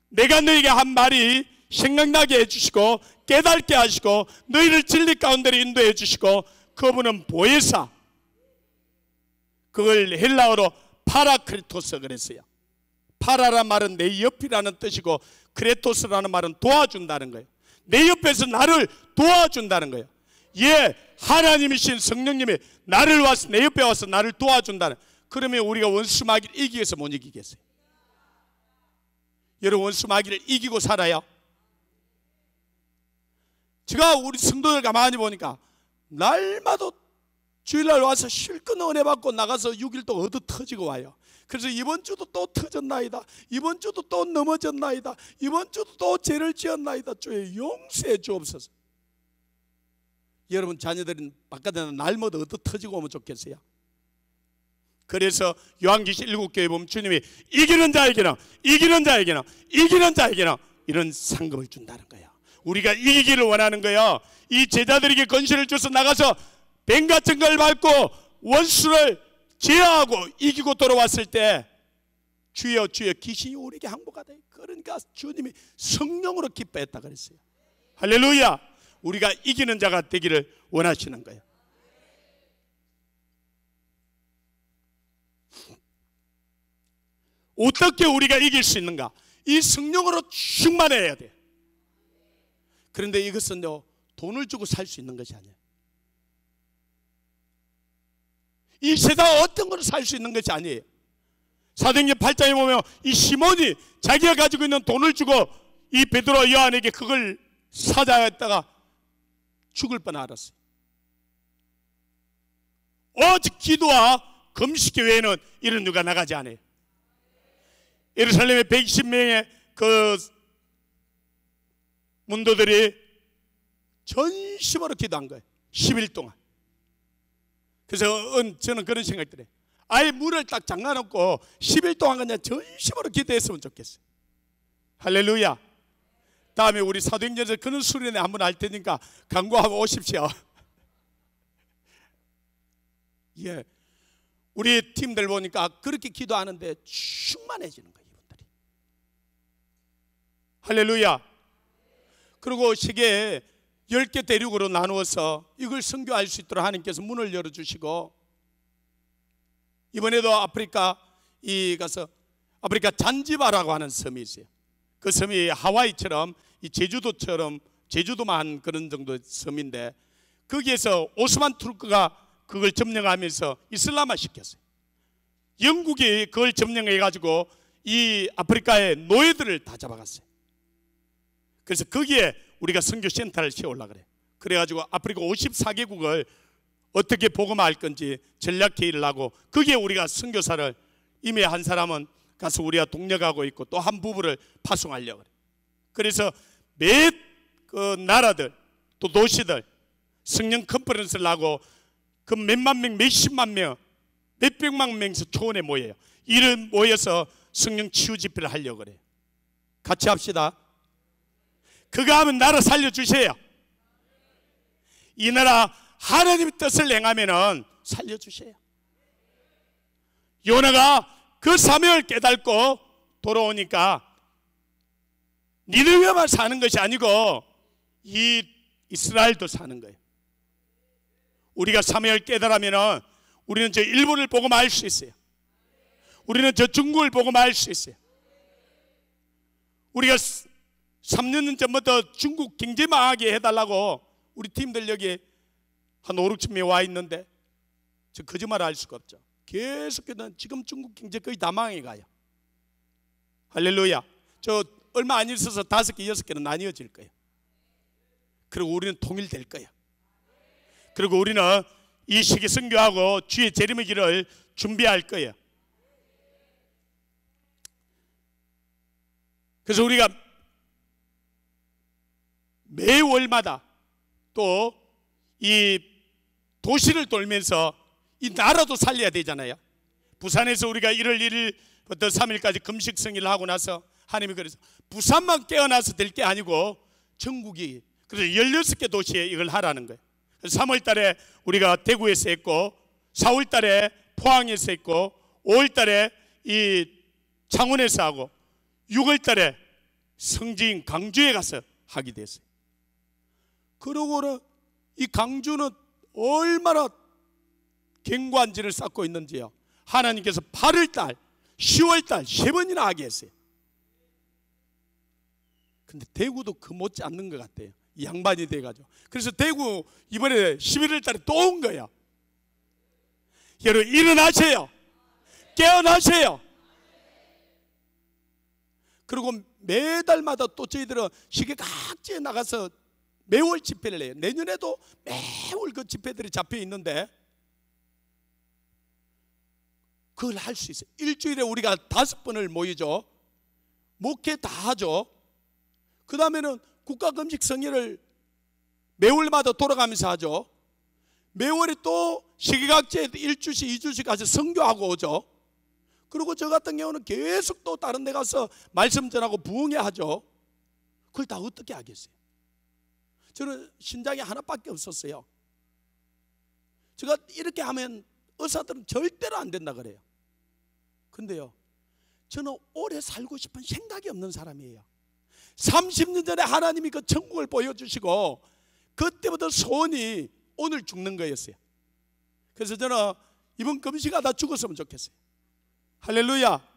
내가 너희에게 한 말이 생각나게 해주시고 깨닫게 하시고 너희를 진리 가운데로 인도해 주시고, 그분은 보혜사, 그걸 헬라어로 파라크리토스 그랬어요. 파라란 말은 내 옆이라는 뜻이고 크레토스라는 말은 도와준다는 거예요. 내 옆에서 나를 도와준다는 거예요. 예, 하나님이신 성령님이 나를 와서 내 옆에 와서 나를 도와준다는. 그러면 우리가 원수 마귀를 이기기 위해서 못 이기겠어요? 여러분, 원수 마귀를 이기고 살아요. 제가 우리 성도들 가만히 보니까 날마다 주일날 와서 실컷 은혜 받고 나가서 6일 동안 얻어 터지고 와요. 그래서 이번 주도 또 터졌나이다, 이번 주도 또 넘어졌나이다, 이번 주도 또 죄를 지었나이다, 주의 용서해 주옵소서. 여러분 자녀들은 바깥에 날마다 얻어 터지고 오면 좋겠어요? 그래서 요한계시 7교회에 보면 주님이 이기는 자에게는 이기는 자에게는 이기는 자에게는 이런 상급을 준다는 거예요. 우리가 이기기를 원하는 거예요. 이 제자들에게 권세를 줘서 나가서 뱀 같은 걸 밟고 원수를 제어하고 이기고 돌아왔을 때 주여 주여 귀신이 우리에게 항복하다. 그러니까 주님이 성령으로 기뻐했다 그랬어요. 할렐루야. 우리가 이기는 자가 되기를 원하시는 거예요. 어떻게 우리가 이길 수 있는가? 이 성령으로 충만해야 돼. 그런데 이것은요, 돈을 주고 살 수 있는 것이 아니에요. 이 세상 어떤 걸 살 수 있는 것이 아니에요. 사도행전 8장에 보면 이 시몬이 자기가 가지고 있는 돈을 주고 이 베드로 요한에게 그걸 사자 했다가 죽을 뻔 알았어요. 오직 기도와 금식 외에는 이런 누가 나가지 않아요. 예루살렘에 120명의 그 문도들이 전심으로 기도한 거예요. 10일 동안. 그래서 저는 그런 생각이 들어요. 아예 물을 딱 잠가놓고 10일 동안 그냥 전심으로 기도했으면 좋겠어요. 할렐루야. 다음에 우리 사도행전에서 그런 수련회 한번 할 테니까 광고하고 오십시오. 예, 우리 팀들 보니까 그렇게 기도하는데 충만해지는 거예요, 이분들이. 할렐루야. 그리고 세계에 10개 대륙으로 나누어서 이걸 선교할 수 있도록 하나님께서 문을 열어주시고, 이번에도 아프리카 가서 아프리카 잔지바라고 하는 섬이 있어요. 그 섬이 하와이처럼 이 제주도처럼 제주도만 그런 정도의 섬인데, 거기에서 오스만 투르크가 그걸 점령하면서 이슬람화 시켰어요. 영국이 그걸 점령해 가지고 이 아프리카의 노예들을 다 잡아갔어요. 그래서 거기에 우리가 선교 센터를 세우려고 그래. 그래가지고 아프리카 54개국을 어떻게 복음화할 건지 전략 회의를 하고, 거기에 우리가 선교사를 이미 한 사람은 가서 우리가 동력하고 있고, 또 한 부부를 파송하려고 그래. 그래서 몇 그 나라들 또 도시들 성령 컨퍼런스를 하고, 그 몇만 명, 몇십만 명, 몇백만 명에서 초원에 모여요. 이런 모여서 성령 치유 집회를 하려고 그래요. 같이 합시다. 그거 하면 나라 살려주세요. 이 나라 하나님의 뜻을 행하면은 살려주세요. 요나가 그 사명을 깨닫고 돌아오니까 니느웨만 사는 것이 아니고 이 이스라엘도 사는 거예요. 우리가 사명을 깨달으면은 우리는 저 일본을 보고 말 수 있어요. 우리는 저 중국을 보고 말 수 있어요. 우리가 3년 전부터 중국 경제 망하게 해달라고 우리 팀들 여기 한 5, 6천 명 와 있는데, 저 거짓말 할 수가 없죠. 계속해서 지금 중국 경제 거의 다 망해 가요. 할렐루야. 저 얼마 안 있어서 5개, 6개는 나뉘어질 거예요. 그리고 우리는 통일될 거예요. 그리고 우리는 이 시기 선교하고 주의 재림의 길을 준비할 거예요. 그래서 우리가 매월마다 또 이 도시를 돌면서 이 나라도 살려야 되잖아요. 부산에서 우리가 1월 1일부터 3일까지 금식성일을 하고 나서 하나님이 그래서 부산만 깨어나서 될 게 아니고 전국이, 그래서 16개 도시에 이걸 하라는 거예요. 3월 달에 우리가 대구에서 했고, 4월 달에 포항에서 했고, 5월 달에 이 창원에서 하고, 6월 달에 성지인 강주에 가서 하게 됐어요. 그러고는 이 강주는 얼마나 견고한 진을 쌓고 있는지요. 하나님께서 8월 달, 10월 달 3번이나 하게 했어요. 근데 대구도 그 못지 않는 것 같아요. 이 양반이 돼가지고. 그래서 대구 이번에 11월 달에 또 온 거야. 여러분 일어나세요. 깨어나세요. 그리고 매달마다 또 저희들은 시계 각지에 나가서 매월 집회를 해요. 내년에도 매월 그 집회들이 잡혀 있는데 그걸 할 수 있어요. 일주일에 우리가 5번을 모이죠. 목회 다 하죠. 그 다음에는 국가금식성회를 매월마다 돌아가면서 하죠. 매월에 또 시기각지에 1주씩 2주씩 가서 선교하고 오죠. 그리고 저 같은 경우는 계속 또 다른 데 가서 말씀 전하고 부흥회 하죠. 그걸 다 어떻게 하겠어요? 저는 신장이 하나밖에 없었어요. 제가 이렇게 하면 의사들은 절대로 안 된다 그래요. 근데요, 저는 오래 살고 싶은 생각이 없는 사람이에요. 30년 전에 하나님이 그 천국을 보여주시고 그때부터 소원이 오늘 죽는 거였어요. 그래서 저는 이번 금식하다 죽었으면 좋겠어요. 할렐루야.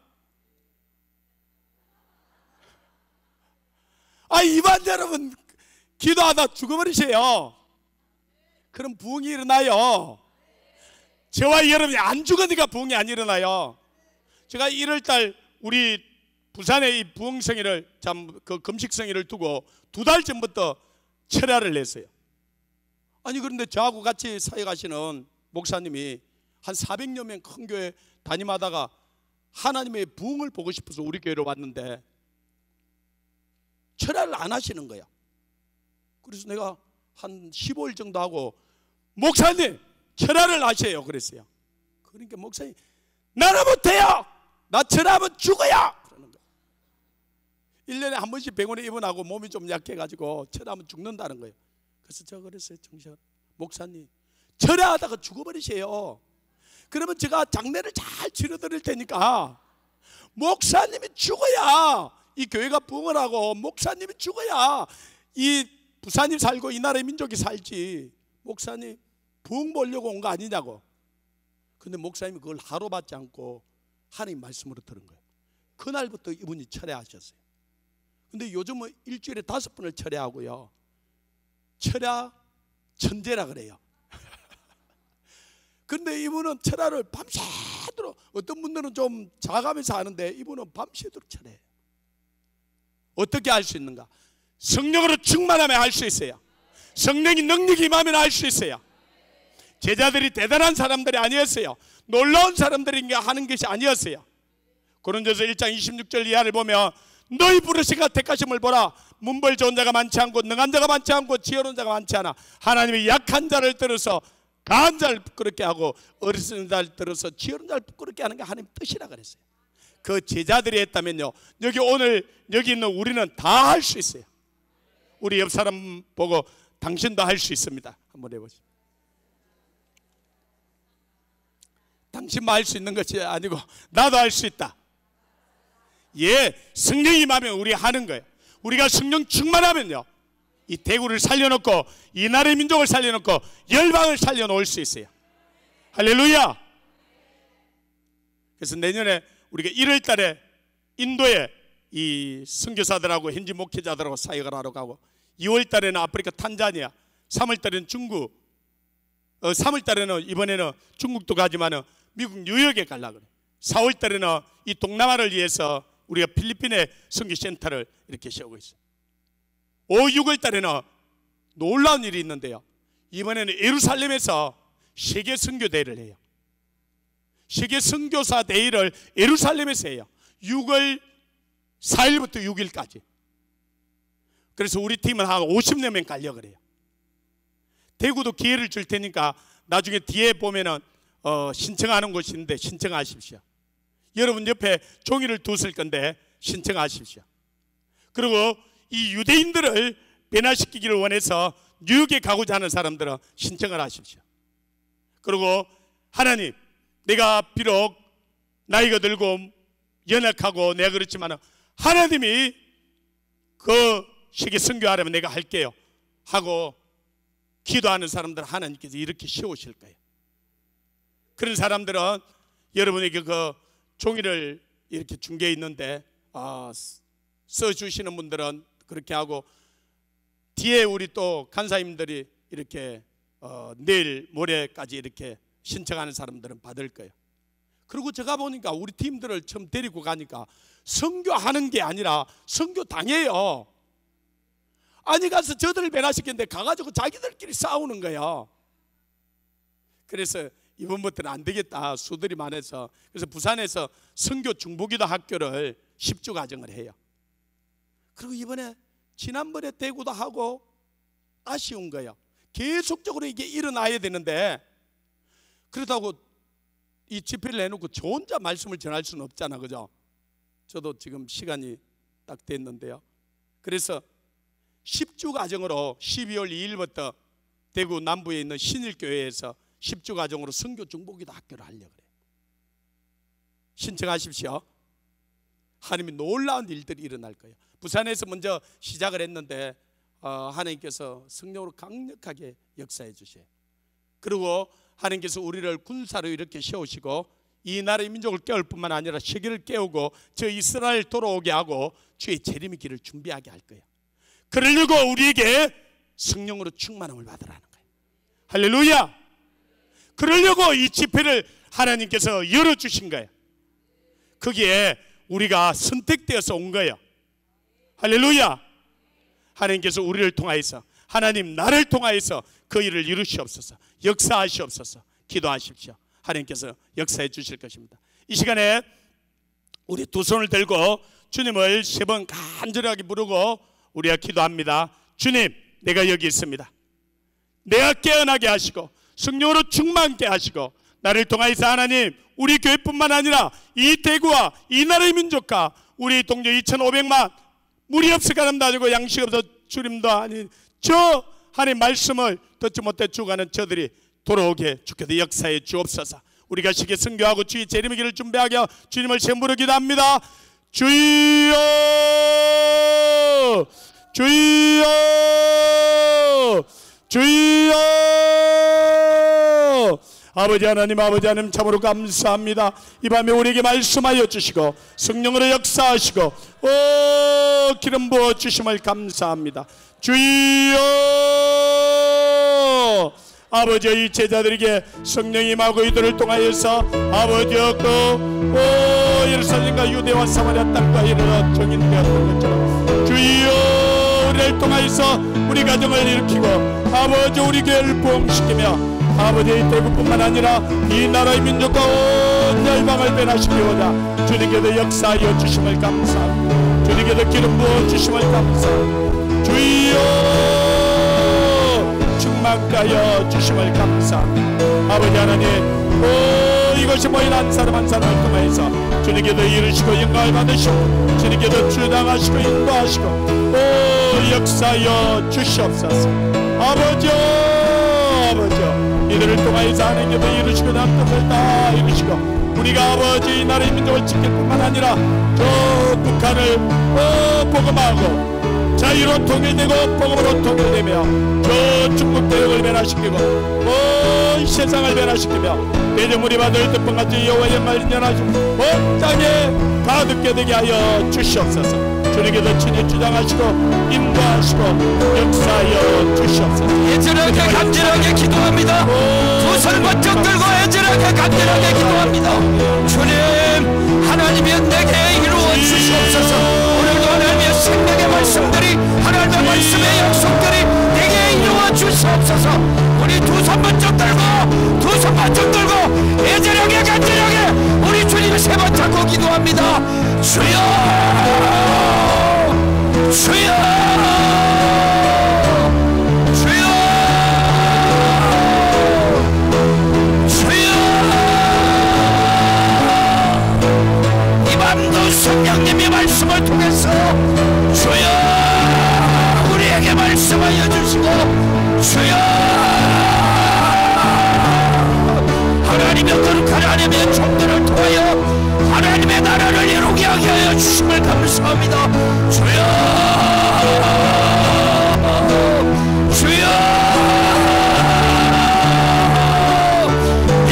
이반 여러분 기도하다 죽어버리세요. 그럼 부흥이 일어나요. 저와 여러분이 안 죽으니까 부흥이 안 일어나요. 제가 1월달 우리 부산의 이 부흥성회를 그 금식성회를 두고 2달 전부터 철야를 냈어요. 아니 그런데 저하고 같이 사역하시는 목사님이 한 400여 명 큰 교회 담임하다가 하나님의 부흥을 보고 싶어서 우리 교회로 왔는데 철야를 안 하시는 거야. 그래서 내가 한 15일 정도 하고 목사님 철야를 하세요 그랬어요. 그러니까 목사님 나는 못해요. 나 철야하면 죽어요. 그러는 거야. 1년에 한 번씩 병원에 입원하고 몸이 좀 약해가지고 철야하면 죽는다는 거예요. 그래서 제가 그랬어요. 정신 목사님 철야하다가 죽어버리세요. 그러면 제가 장례를 잘 치러드릴 테니까 목사님이 죽어야 이 교회가 부흥을 하고 목사님이 죽어야 이 부산이 살고 이 나라의 민족이 살지 목사님 부흥 보려고 온 거 아니냐고. 근데 목사님이 그걸 하루 받지 않고 하나님 말씀으로 들은 거예요. 그날부터 이분이 철야하셨어요. 근데 요즘은 일주일에 5번을 철야하고요, 철야 천재라 그래요. 근데 이분은 철야를 밤새도록, 어떤 분들은 좀 자가면서 하는데 이분은 밤새도록 철야해요. 어떻게 할 수 있는가? 성령으로 충만하면 할 수 있어요. 성령이 능력이 임하면 할 수 있어요. 제자들이 대단한 사람들이 아니었어요. 놀라운 사람들이 하는 것이 아니었어요. 고린도서 1장 26절 이하를 보면 너희 부르시가 택하심을 보라. 문벌 좋은 자가 많지 않고 능한 자가 많지 않고 지혜로운 자가 많지 않아. 하나님이 약한 자를 들어서 강한 자를 부끄럽게 하고 어리석은 자를 들어서 지혜로운 자를 부끄럽게 하는 게 하나님 뜻이라 그랬어요. 그 제자들이 했다면요, 여기 오늘 여기 있는 우리는 다 할 수 있어요. 우리 옆 사람 보고 당신도 할 수 있습니다. 한번 해보시죠. 당신만 할 수 있는 것이 아니고 나도 할 수 있다. 예, 성령이 임하면 우리 하는 거예요. 우리가 성령 충만하면요, 이 대구를 살려놓고 이 나라의 민족을 살려놓고 열방을 살려놓을 수 있어요. 할렐루야. 그래서 내년에 우리가 1월 달에 인도에 이 선교사들하고 현지 목회자들하고 사역을 하러 가고, 2월 달에는 아프리카 탄자니아, 3월 달에는 중국, 3월 달에는 이번에는 중국도 가지만은 미국 뉴욕에 가려고 그래요. 4월 달에는 이 동남아를 위해서 우리가 필리핀의 선교센터를 이렇게 세우고 있어요. 5, 6월 달에는 놀라운 일이 있는데요, 이번에는 예루살렘에서 세계 선교 대회를 해요. 세계 선교사 대회를 예루살렘에서 해요. 6월 4일부터 6일까지. 그래서 우리 팀은 한 50여 명 가려고 그래요. 대구도 기회를 줄 테니까 나중에 뒤에 보면은 신청하는 곳이 있는데 신청하십시오. 여러분 옆에 종이를 두실 건데 신청하십시오. 그리고 이 유대인들을 변화시키기를 원해서 뉴욕에 가고자 하는 사람들은 신청을 하십시오. 그리고 하나님, 내가 비록 나이가 들고 연약하고 내가 그렇지만 하나님이 그 세계 선교하려면 내가 할게요 하고 기도하는 사람들 하나님께서 이렇게 세우실 거예요. 그런 사람들은 여러분에게 그 종이를 이렇게 준 게 있는데 써주시는 분들은 그렇게 하고, 뒤에 우리 또 간사님들이 이렇게 내일 모레까지 이렇게 신청하는 사람들은 받을 거예요. 그리고 제가 보니까 우리 팀들을 처음 데리고 가니까 선교하는 게 아니라 선교 당해요. 아니 가서 저들을 변화시켰는데 가가지고 자기들끼리 싸우는 거예요. 그래서 이번부터는 안 되겠다, 수들이 많아서. 그래서 부산에서 선교 중보기도 학교를 10주 과정을 해요. 그리고 이번에 지난번에 대구도 하고 아쉬운 거예요. 계속적으로 이게 일어나야 되는데, 그렇다고 이 집회를 해놓고 저 혼자 말씀을 전할 수는 없잖아, 그죠? 저도 지금 시간이 딱 됐는데요. 그래서 10주 과정으로 12월 2일부터 대구 남부에 있는 신일교회에서 10주 과정으로 선교 중보기도 학교를 하려고 그래요. 신청하십시오. 하나님이 놀라운 일들이 일어날 거예요. 부산에서 먼저 시작을 했는데 하나님께서 성령으로 강력하게 역사해 주셔요. 그리고 하나님께서 우리를 군사로 이렇게 세우시고 이 나라의 민족을 깨울 뿐만 아니라 세계를 깨우고 저 이스라엘 돌아오게 하고 주의 재림의 길을 준비하게 할 거예요. 그러려고 우리에게 성령으로 충만함을 받으라는 거예요. 할렐루야. 그러려고 이 집회를 하나님께서 열어주신 거예요. 거기에 우리가 선택되어서 온 거예요. 할렐루야. 하나님께서 우리를 통하여서, 하나님 나를 통하여서 그 일을 이루시옵소서, 역사하시옵소서. 기도하십시오. 하나님께서 역사해 주실 것입니다. 이 시간에 우리 두 손을 들고 주님을 3번 간절하게 부르고 우리가 기도합니다. 주님, 내가 여기 있습니다. 내가 깨어나게 하시고 성령으로 충만케 하시고 나를 통하여서 하나님, 우리 교회뿐만 아니라 이 대구와 이 나라의 민족과 우리 동료 2,500만 물이 없어 가늠도 아니고 양식 없어 주림도 아닌 저 하나님 말씀을 듣지 못해 죽어가는 저들이 돌아오게 주께서 역사해 주옵소서. 우리가 시계 선교하고 주의 재림의 길을 준비하게 하여 주님을 세무로 기도합니다. 주여, 주여 주여. 아버지 하나님 참으로 감사합니다. 이 밤에 우리에게 말씀하여 주시고 성령으로 역사하시고 기름 부어 주심을 감사합니다. 주여. 아버지 이 제자들에게 성령이 임하고 이들을 통하여서 아버지 예루살렘과 유대와 사마리아 땅과 이르러 정인되었던 것처럼 주여 우리를 통하여서 우리 가정을 일으키고 아버지 우리 교회를 부흥시키며 아버지 이 대구뿐만 아니라 이 나라의 민족과 온 열방을 변화시키고자 주님께서 역사하여 주심을 감사합니다. 주님께서 기름 부어 주심을 감사합니다. 주여 충만케 하여 주심을 감사합니다. 아버지 하나님 이것이 모인 한 사람 한 사람을 통해서 주님께서 이루시고 영광을 받으시고 주님께서 주장하시고 인도하시고 역사하여 주시옵소서. 아버지 이들을 통하여서 하나님께서 이루시고 난 뜻을 다 이루시고 우리가 아버지 이 나라의 민족을 지킬 뿐만 아니라 저 북한을 복음하고 자유로 통일되고 복음으로 통일되며 저 중국 대륙을 변화시키고 온 세상을 변화시키며 대저물이 받을 뜻뿐같이 여호와의 영광을 인정하시고 온 땅에 가득게 되게 하여 주시옵소서. 주님께서 친히 주장하시고 인도하시고 역사하여 주시옵소서. 애절하게 간절하게 기도합니다. 두 손 번쩍 들고 애절하게 간절하게 기도합니다. 주님 하나님이여 내게 이루어 주시옵소서. 오늘도 하나님의 생명의 말씀들이 하나님의 말씀의 약속들이 내게 이루어 주시옵소서. 우리 두 손 번쩍 들고 두 손 번쩍 들고 애절하게 간절하게 우리 주님을 세 번 잡고 기도합니다. 주여 주여 주여 주여. 이 밤도 성령님의 말씀을 통해서 주여 우리에게 말씀하여 주시고 주여 하나님의 거룩한 하나님의 종들을 통하여 하나님의 나라를 이루게 하여 주심을 감사합니다. 주여 주여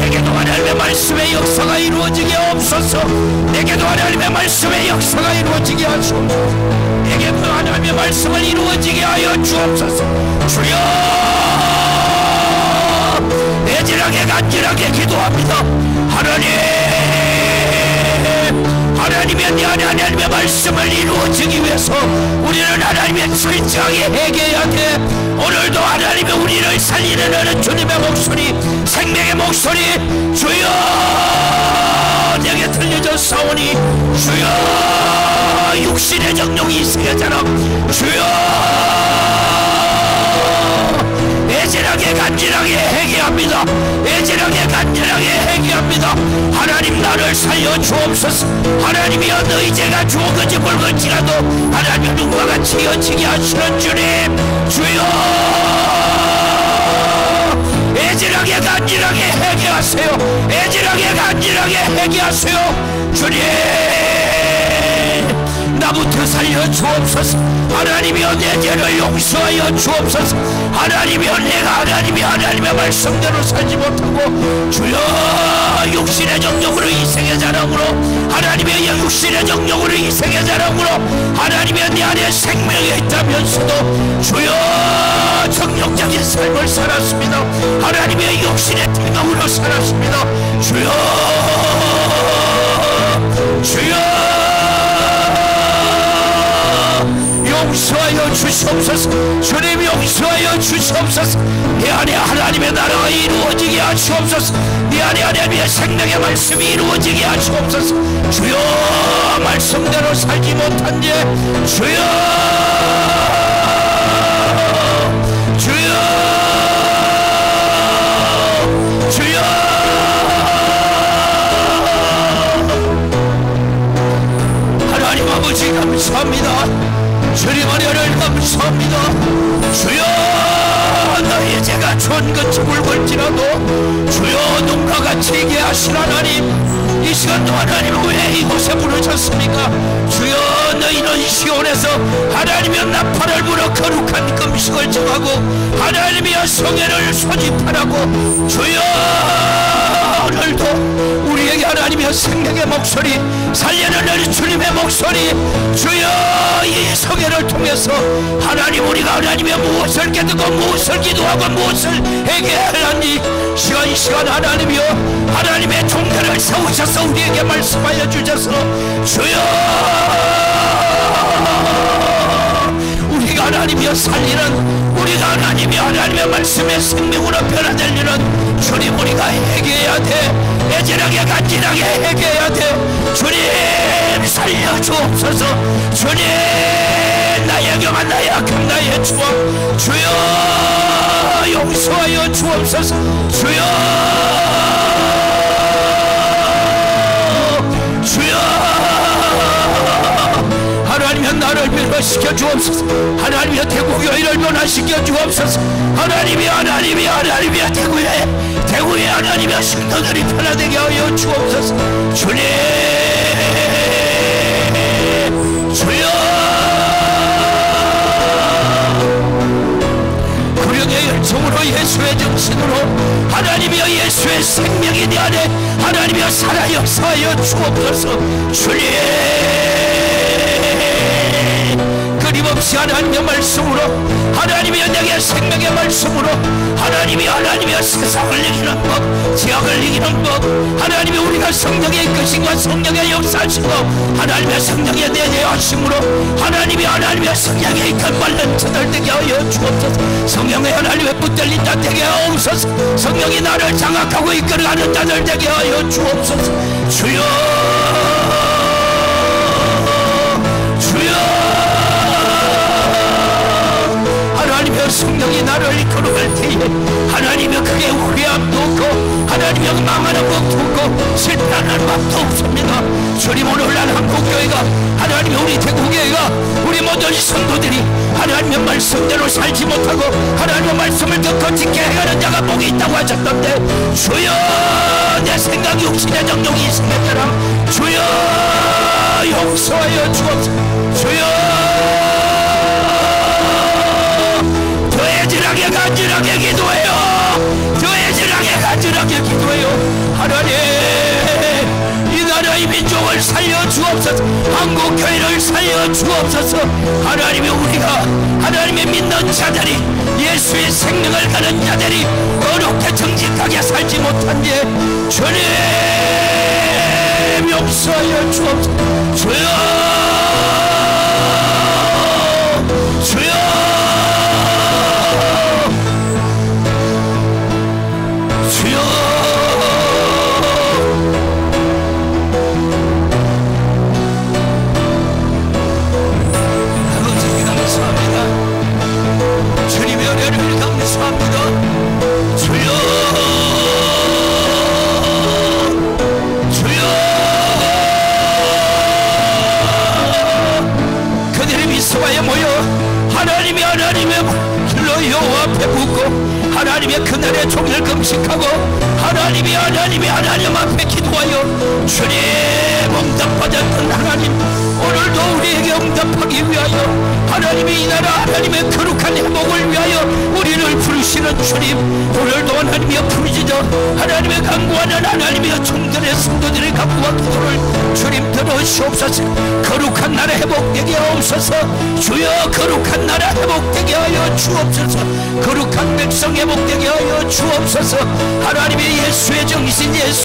내게도 하나님의 말씀의 역사가 이루어지게 없소서. 내게도 하나님의 말씀의 역사가 이루어지게 하시옵소서. 내게도 하나님의 말씀을 이루어지게 하여 주옵소서. 주여 애절하게 간절하게 기도합니다. 하나님의 하나님의 말씀을 이루어지기 위해서 우리는 하나님의 철저하게 회개해야 돼. 오늘도 하나님의 우리를 살리는 하는 주님의 목소리 생명의 목소리 주여 내게 들려져 싸우니 주여 육신의 정욕이 있어야잖아. 주여 애절하게 간절하게 회개합니다. 애절하게 간절하게 회개합니다. 하나님 나를 살려 주옵소서. 하나님이여 너희 죄가 주어그지 굵을지라도 하나님 눈과 같이 여치게 하시는 주님 주여 애절하게 간절하게 회개하세요. 애절하게 간절하게 회개하세요. 주님 나부터 살려 주옵소서. 하나님이여 내 죄를 용서하여 주옵소서. 하나님이여 내가 하나님의 말씀대로 살지 못하고 주여 육신의 정욕으로 이생의 자랑으로 하나님의 육신의 정욕으로 이생의 자랑으로 하나님의 내 안에 생명이 있다면서도 주여 정욕적인 삶을 살았습니다. 하나님의 육신의 정욕으로 살았습니다. 주여 용서하여 주시옵소서. 주님 용서하여 주시옵소서. 내 안에 하나님의 나라가 이루어지게 하시옵소서. 내 안에 하나님의 생명의 말씀이 이루어지게 하시옵소서. 주여 말씀대로 살지 못한 죄 주여 하나님 아버지 감사합니다. 주님 은혜를 감사합니다. 주여 너희 죄가 주한 것이 굵을지라도 주여 눈과 지게 하신 하나님, 이 시간도 하나님 왜 이곳에 부르셨습니까? 주여, 너희는 시온에서 하나님의 나팔을 불어 거룩한 금식을 정하고 하나님의 성회를 소집하라고. 주여, 오늘도 우리에게 하나님의 생명의 목소리, 살려내는 주님의 목소리, 주여, 이 성회를 통해서 하나님, 우리가 하나님의 무엇을 깨닫고 무엇을 기도하고 무엇을 회개하라니 시간 시간 하나님이여, 하나님의 종들을 세우셔서 우리에게 말씀하여 주셔서 주여, 우리가 하나님이여 살리는, 우리가 하나님의 말씀의 생명으로 변화될 일은 주님, 우리가 회개해야 돼. 애절하게 간절하게 회개해야 돼. 주님 살려주옵소서. 주님, 나의 교만, 나의 악함, 나의 추억, 주여 용서하여 주옵소서. 주여, 주여, 하나님의 나를 변화시켜 주옵소서. 하나님의 대구교회를 변화시켜 주옵소서. 하나님의 대구에 하나님의 신도들이 변화되게 하여 주옵소서. 주님, 주여, 구령의 열정으로 예수의 정신으로 하나님이여 예수의 생명이 내 안에 하나님이여 살아 역사하여 주옵소서. 주님, 끊임없이 하나님의 말씀으로, 하나님이여 내게 생명의 말씀으로 하나님이여 세상을 이기는 법, 지역을 이기는 법, 하나님이 우리가 성령의 이끄심과 성령의 역사하시고 하나님의 성령의 내내하심으로 하나님의 성령의 이끌 말른 저들 되게 하여 주옵소서. 성령의 하나님의 붙들린 자 되게 하옵소서. 성령이 나를 장악하고 이끌어가는 자들 되게 하여 주옵소서. 주여, 하나님의 성령이 나를 이끌어갈 때에 하나님의 크게 후회함도 없고 하나님의 망하는 법도 없고 실패하는 법도 없습니다. 주님, 오늘날 한국교회가, 하나님의 우리 대구교회가, 우리 모든 성도들이 하나님의 말씀대로 살지 못하고 하나님의 말씀을 더 거칠게 해가는 자가 복이 있다고 하셨던데, 주여, 내 생각 육신의 정욕이 있으면라 주여 용서하여 주옵소서. 주여, 간절하게 기도해요. 간절하게 기도해요. 하나님, 이 나라의 민족을 살려 주옵소서. 한국교회를 살려 주옵소서. 하나님이 우리가 하나님의 믿는 자들이, 예수의 생명을 가는 자들이 어렵게 정직하게 살지 못한 데 주님 용서하여 주옵소서. 주여, 주여, 하나님의 그날의 종일 금식하고 하나님 앞에 기도하여 주님 응답받았던 하나님, 오늘도 우리에게 응답하기 위하여 하나님의 이 나라, 하나님의 거룩한 회복을 위하여 우리를 부르시는 주님, 오늘도 하나님의 부르짖어 하나님의 간구하는 하나님의 종들의 성도들의 간구와 기도를 주님 들으시옵소서. 거룩한 나라 회복되게 하옵소서. 주여, 거룩한 나라 회복되게 하여 주옵소서. 거룩한 백성 회복되게 하여 주옵소서. 하나님의 예수의 정신, 예수